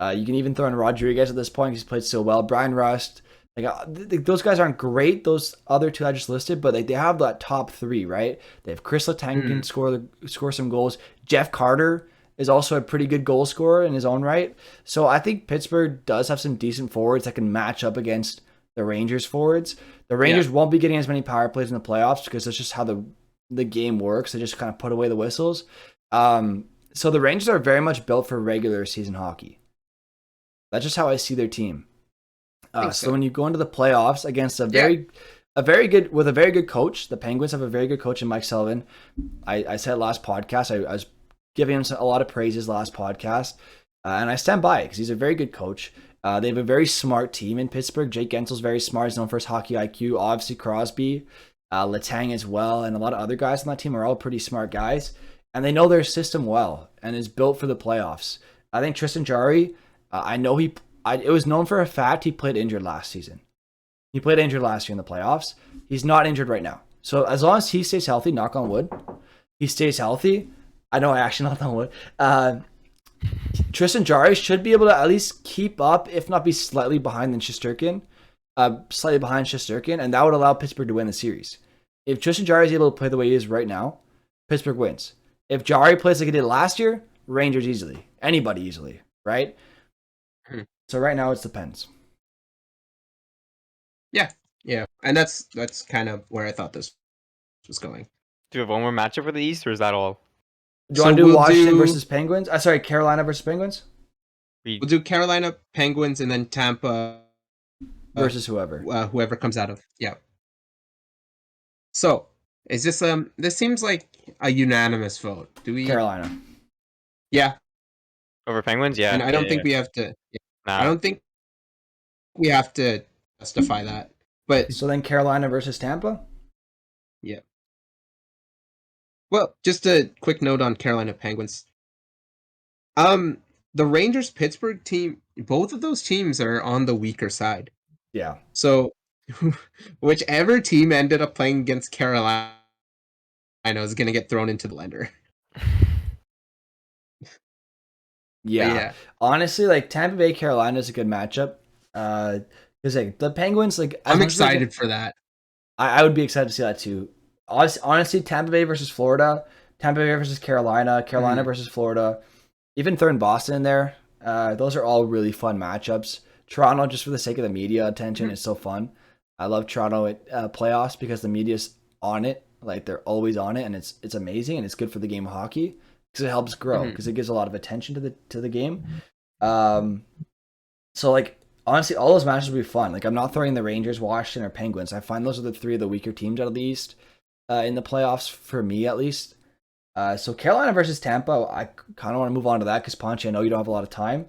You can even throw in Rodriguez at this point because he's played so well. Brian Rust. Those guys aren't great, those other two I just listed, but they have that top three, right? They have Chris Letang can score some goals. Jeff Carter is also a pretty good goal scorer in his own right. So I think Pittsburgh does have some decent forwards that can match up against the Rangers forwards. The Rangers won't be getting as many power plays in the playoffs because that's just how the game works. They just kind of put away the whistles. So the Rangers are very much built for regular season hockey. That's just how I see their team. So when you go into the playoffs against a very a very good coach. The Penguins have a very good coach in Mike Sullivan. I said last podcast, I was giving him a lot of praises last podcast, and I stand by it because he's a very good coach. They have a very smart team in Pittsburgh. Jake Gensel's very smart. He's known for his hockey IQ. Obviously, Crosby, Letang as well, and a lot of other guys on that team are all pretty smart guys, and they know their system well and is built for the playoffs. I think Tristan Jarry, I know it was known for a fact he played injured last season. He played injured last year in the playoffs. He's not injured right now. So as long as he stays healthy, knock on wood, he stays healthy. I know I actually knocked on wood. Tristan Jarry should be able to at least keep up, if not be slightly behind than Shesterkin. And that would allow Pittsburgh to win the series. If Tristan Jarry is able to play the way he is right now, Pittsburgh wins. If Jarry plays like he did last year, Rangers easily. Anybody easily, right? So right now it's the Pens. Yeah, and that's kind of where I thought this was going. Do we have one more matchup for the East, or is that all? Do you want to do Washington versus Penguins? Carolina versus Penguins? We'll do Carolina, Penguins, and then Tampa versus whoever. Whoever comes out of. Yeah. So, is this this seems like a unanimous vote. Do we Carolina. Yeah. Over Penguins? Yeah. And I don't think we have to I don't think we have to justify that. But so then Carolina versus Tampa? Yeah. Well, just a quick note on Carolina Penguins. The Rangers Pittsburgh team, both of those teams are on the weaker side. Yeah. So whichever team ended up playing against Carolina is going to get thrown into the blender. Yeah. Honestly, like Tampa Bay Carolina is a good matchup. Because like the Penguins, like I'm excited for that. I would be excited to see that too. Honestly, Tampa Bay versus Florida, Tampa Bay versus Carolina, Carolina versus Florida, even throwing Boston in there. Those are all really fun matchups. Toronto, just for the sake of the media attention, is so fun. I love Toronto at playoffs because the media's on it. Like they're always on it, and it's amazing, and it's good for the game of hockey because it helps grow because it gives a lot of attention to the game. So like. Honestly, all those matches will be fun. Like, I'm not throwing the Rangers, Washington, or Penguins. I find those are the three of the weaker teams out of the East in the playoffs, for me at least. So Carolina versus Tampa, I kind of want to move on to that because, Ponchi, I know you don't have a lot of time.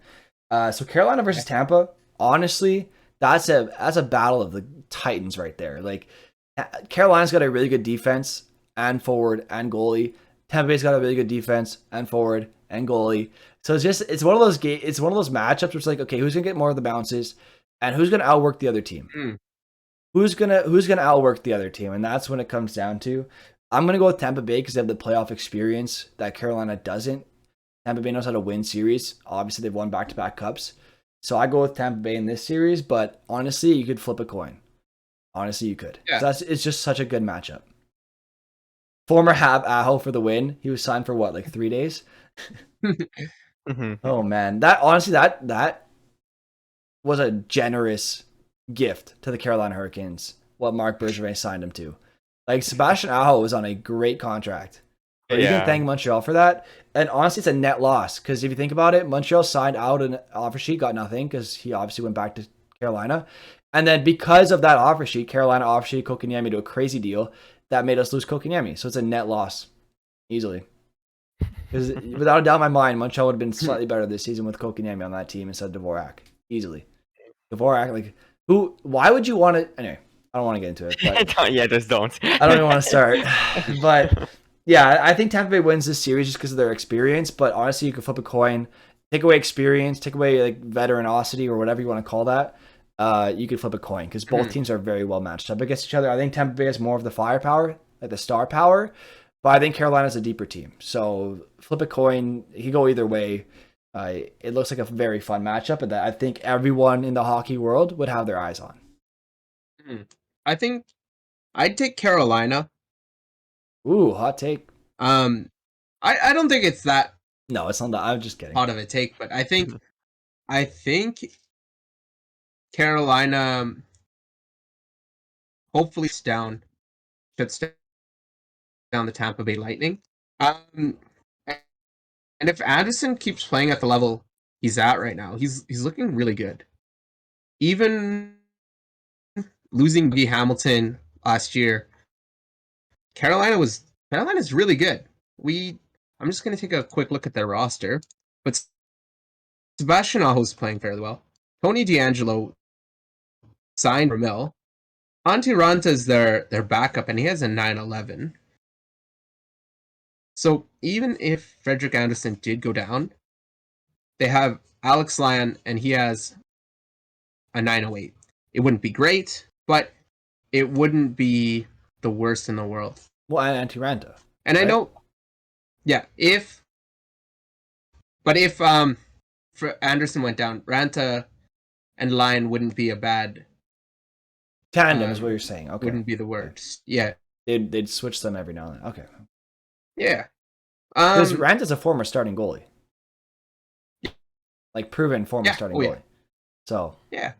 So Carolina versus Tampa, honestly, that's a battle of the Titans right there. Like, Carolina's got a really good defense and forward and goalie. Tampa Bay's got a really good defense and forward and goalie. So it's one of those matchups where it's like, okay, who's gonna get more of the bounces, and who's gonna outwork the other team? Who's gonna outwork the other team? And that's when it comes down to. I'm gonna go with Tampa Bay because they have the playoff experience that Carolina doesn't. Tampa Bay knows how to win series. Obviously, they've won back-to-back cups. So I go with Tampa Bay in this series. But honestly, you could flip a coin. Honestly, you could. Yeah. It's just such a good matchup. Former Hab Aho for the win. He was signed for what, like 3 days? Oh man, that was a generous gift to the Carolina Hurricanes. What Marc Bergevin signed him to, like Sebastian Aho was on a great contract. But you can thank Montreal for that. And honestly, it's a net loss because if you think about it, Montreal signed out an offer sheet, got nothing because he obviously went back to Carolina, and then because of that offer sheet, Carolina offer sheet Kotkaniemi to a crazy deal that made us lose Kotkaniemi. So it's a net loss, easily. Because without a doubt in my mind, Montreal would have been slightly better this season with Kotkaniemi on that team instead of Dvorak. Easily. Dvorak, like, who? Why would you want to? Anyway, I don't want to get into it. But yeah, just don't. I don't even want to start. But yeah, I think Tampa Bay wins this series just because of their experience. But honestly, you could flip a coin, take away experience, take away like veteranosity or whatever you want to call that. You could flip a coin because both teams are very well matched up against each other. I think Tampa Bay has more of the firepower, like the star power. But I think Carolina's a deeper team. So flip a coin. He go either way. It looks like a very fun matchup, and that I think everyone in the hockey world would have their eyes on. I think I'd take Carolina. Ooh, hot take. I don't think it's that. No, it's not that. I'm just kidding. Hot of a take, but I think Carolina hopefully shuts down the Tampa Bay Lightning. And if Addison keeps playing at the level he's at right now, he's looking really good. Even losing B. Hamilton, last year, Carolina's really good. I'm just going to take a quick look at their roster, but Sebastian Aho's playing fairly well. Tony DeAngelo signed Ramil. Antti Ranta is their backup, and he has a 911. So even if Frederick Anderson did go down, they have Alex Lyon, and he has a 908. It wouldn't be great, but it wouldn't be the worst in the world. Well, and Antti Ranta. And right? I know, yeah, if Anderson went down, Ranta and Lyon wouldn't be a bad tandem, is what you're saying. Okay, wouldn't be the worst. Yeah, they'd switch them every now and then. Okay, yeah, because Ranta's a former starting goalie, like proven former starting goalie. Yeah. So yeah,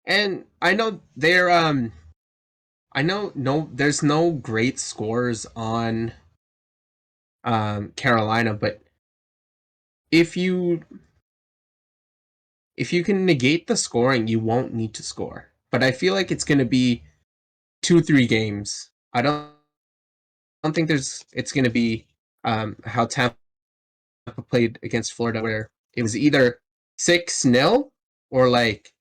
and I know they're there's no great scores on Carolina, but if you can negate the scoring, you won't need to score. But I feel like it's going to be 2-3 games. I don't think it's going to be how Tampa played against Florida, where it was either 6-0 or like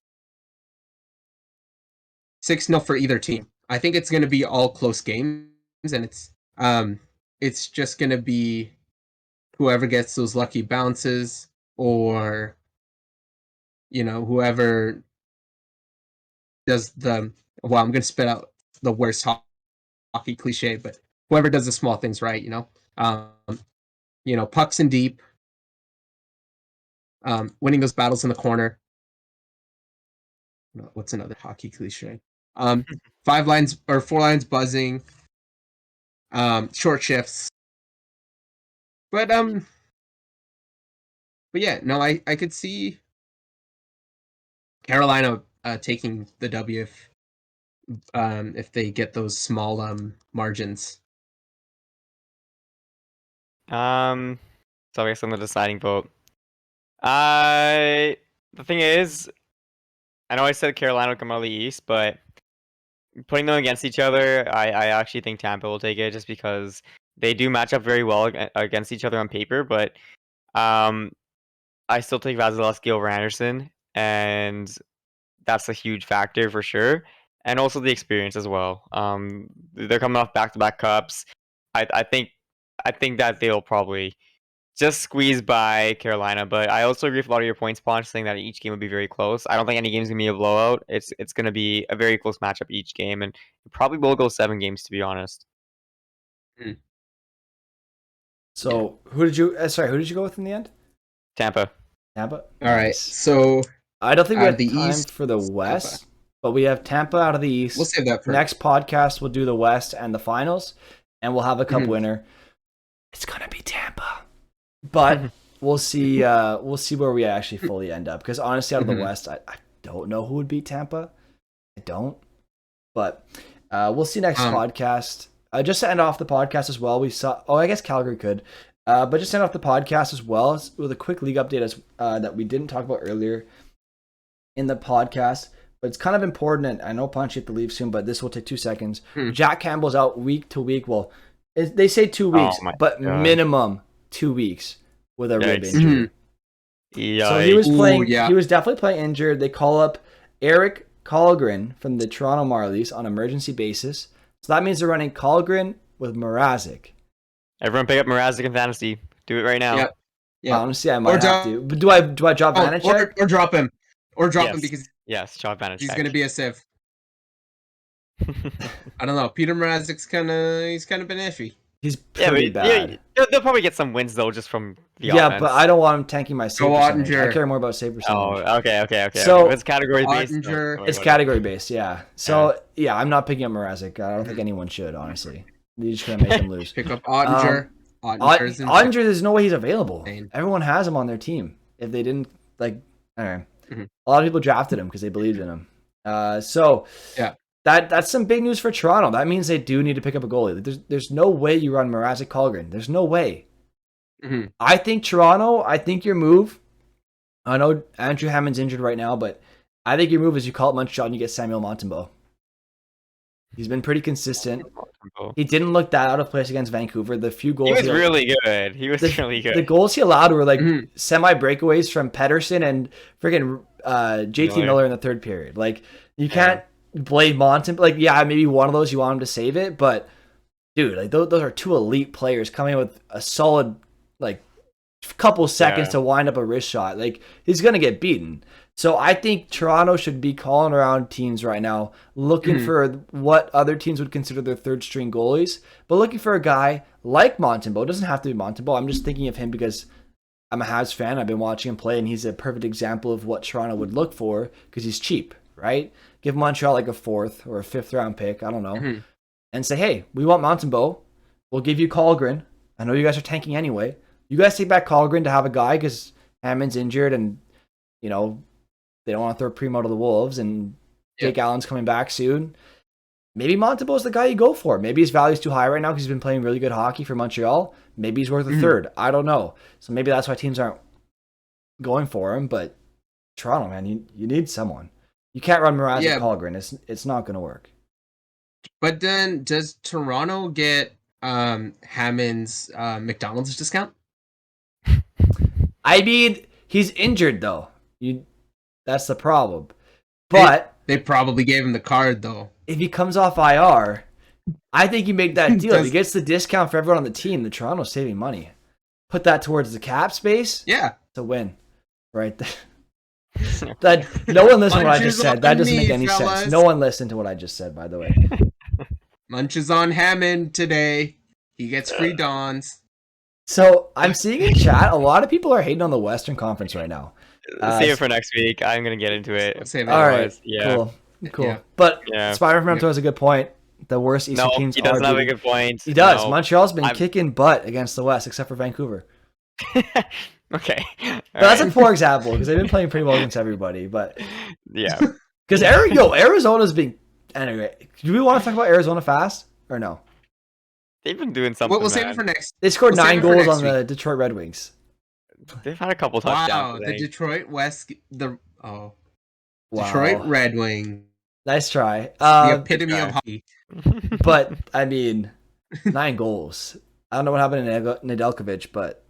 6-0 for either team. I think it's going to be all close games, and it's just going to be whoever gets those lucky bounces, or whoever does I'm going to spit out the worst hockey cliche, but whoever does the small things right, pucks in deep, winning those battles in the corner. What's another hockey cliche? 4 lines buzzing, short shifts. But yeah, no, I could see Carolina taking the W if they get those small margins. So I guess I'm the deciding vote. The thing is, I know I said Carolina would come out of the East, but putting them against each other, I actually think Tampa will take it, just because they do match up very well against each other on paper. But I still take Vasilevsky over Anderson, and that's a huge factor for sure. And also the experience as well. They're coming off back-to-back cups. I think that they'll probably just squeeze by Carolina. But I also agree with a lot of your points, Ponch, saying that each game would be very close. I don't think any game's gonna be a blowout. It's gonna be a very close matchup each game, and it probably will go 7 games, to be honest. So who did you go with in the end? Tampa. All right. So I don't think we have the time East for the West, but we have Tampa out of the East. We'll save that for next podcast. We'll do the West and the finals, and we'll have a cup winner. It's gonna be Tampa, but we'll see. We'll see where we actually fully end up. Because honestly, out of the West, I don't know who would beat Tampa. I don't, but we'll see next podcast. Just to end off the podcast as well, we saw. Oh, I guess Calgary could. But just end off the podcast as well with a quick league update that we didn't talk about earlier in the podcast, but it's kind of important. And I know Punch hit to leave soon, but this will take 2 seconds. Jack Campbell's out week to week. Well, they say 2 weeks, but God. Minimum 2 weeks with a rib injury. So he was playing. He was definitely playing injured. They call up Eric Kallgren from the Toronto Marlies on emergency basis. So that means they're running Kallgren with Mrazek. Everyone pick up Mrazek in fantasy. Do it right now. Yep. Yeah. Honestly, I might have to. But do I drop Vanacek? Or drop him. Or drop him because drop Vanacek. He's gonna be a sieve. I don't know. Peter Mrazek's kind of been iffy. He's pretty bad. They'll probably get some wins though, just from the offense. But I don't want him tanking my save percentage. I care more about save percentage. Oh, okay. So it's category based. It's category based, yeah. So yeah, I'm not picking up Mrazek. I don't think anyone should, honestly. You're just gonna make him lose. Pick up Ottinger. Ottinger, there's no way he's available. Everyone has him on their team. If they didn't, I don't know. A lot of people drafted him because they believed in him. So yeah. That's some big news for Toronto. That means they do need to pick up a goalie. There's no way you run Mrazek Kallgren. There's no way. I think Toronto, your move, I know Andrew Hammond's injured right now, but I think your move is you call up Montreal and you get Samuel Montembeault. He's been pretty consistent. He didn't look that out of place against Vancouver. The few goals he was really good. He was really good. The goals he allowed were like semi breakaways from Pettersson and freaking JT Miller in the third period. Like you can't blame Montembeault. Like maybe one of those you want him to save it, but dude, like those are two elite players coming with a solid like couple seconds to wind up a wrist shot. Like he's gonna get beaten. So I think Toronto should be calling around teams right now, looking for what other teams would consider their third string goalies, but looking for a guy like Montembeault. It doesn't have to be Montembeault. I'm just thinking of him because I'm a Habs fan. I've been watching him play, and he's a perfect example of what Toronto would look for because he's cheap, right? Give Montreal like a 4th or a 5th round pick, I don't know, and say, hey, we want Montembeault. We'll give you Colgren. I know you guys are tanking anyway. You guys take back Colgren to have a guy because Hammond's injured and, you know, they don't want to throw Primo to the Wolves, and Jake Allen's coming back soon. Maybe Montembeault's the guy you go for. Maybe his value's too high right now because he's been playing really good hockey for Montreal. Maybe he's worth a 3rd. I don't know. So maybe that's why teams aren't going for him. But Toronto, man, you need someone. You can't run Mrazek and Colgren. It's not going to work. But then does Toronto get Hammond's McDonald's discount? I mean, he's injured, though. That's the problem. But they probably gave him the card, though. If he comes off IR, I think you make that deal. If he gets the discount for everyone on the team, the Toronto's saving money. Put that towards the cap space. Yeah. It's a win. Right there. No one listened to what I just said. That doesn't make any sense. No one listened to what I just said, by the way. Munches on Hammond today. He gets free Dons. So I'm seeing in chat, a lot of people are hating on the Western Conference right now. Save it for next week. I'm going to get into it. All right. Cool. Yeah. But Spider Fermento has a good point. The worst Eastern teams he doesn't have a good point. He does. Montreal's been kicking butt against the West, except for Vancouver. Okay. But that's a poor example because they've been playing pretty well against everybody. But yeah. Because Arizona's been... Anyway, do we want to talk about Arizona fast or no? They've been doing something. We'll save it for next. They scored 9 goals on the Detroit Red Wings. They've had a couple touchdowns. Wow, the Detroit Detroit Red Wings. Nice try. The epitome of hockey. But I mean, 9 goals. I don't know what happened to Nedeljkovic, but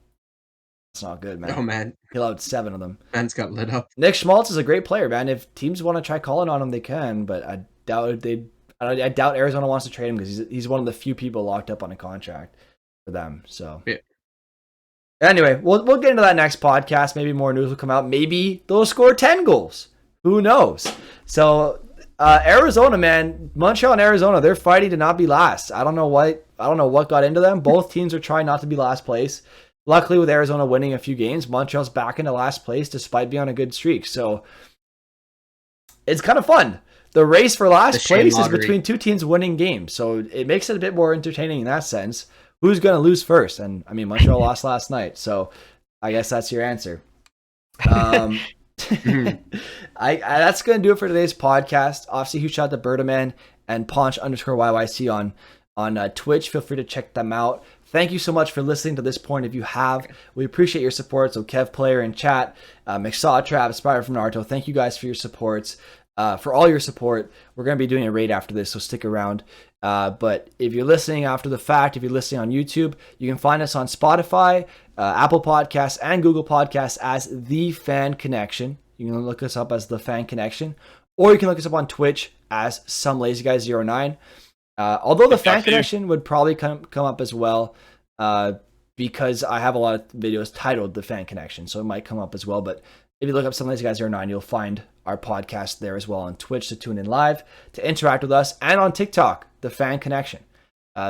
it's not good, man. Oh man, he allowed 7 of them. Man's got lit up. Nick Schmaltz is a great player, man. If teams want to try calling on him, they can. But I doubt Arizona wants to trade him because he's one of the few people locked up on a contract for them. So anyway, we'll get into that next podcast. Maybe more news will come out. Maybe they'll score 10 goals. Who knows? So Arizona, man, Montreal and Arizona, they're fighting to not be last. I don't know what got into them. Both teams are trying not to be last place. Luckily, with Arizona winning a few games, Montreal's back into last place despite being on a good streak. So it's kind of fun. The race for last place is between 2 teams winning games. So it makes it a bit more entertaining in that sense. Who's going to lose first? And I mean, Montreal lost last night. So I guess that's your answer. That's going to do it for today's podcast. Obviously, huge shout out to Bertaman and Ponch_YYC on Twitch. Feel free to check them out. Thank you so much for listening to this point. If you have, we appreciate your support. So Kev Player in chat, McSaw, Trav, Spider from Naruto. Thank you guys for your supports. For all your support. We're going to be doing a raid after this, so stick around. But if you're listening after the fact, if you're listening on YouTube, you can find us on Spotify, Apple Podcasts, and Google Podcasts as The Fan Connection. You can look us up as The Fan Connection, or you can look us up on Twitch as Some Lazy Guy 09. Although The Fan Connection would probably come up as well, because I have a lot of videos titled The Fan Connection, so it might come up as well. But if you look up Some Lazy Guy 09, you'll find our podcast there as well on Twitch to tune in live, to interact with us, and on TikTok, The Fan Connection.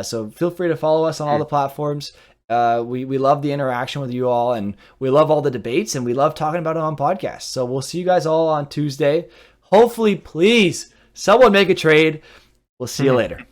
So feel free to follow us on all the platforms. We love the interaction with you all, and we love all the debates, and we love talking about it on podcasts. So we'll see you guys all on Tuesday. Hopefully, please, someone make a trade. We'll see you later.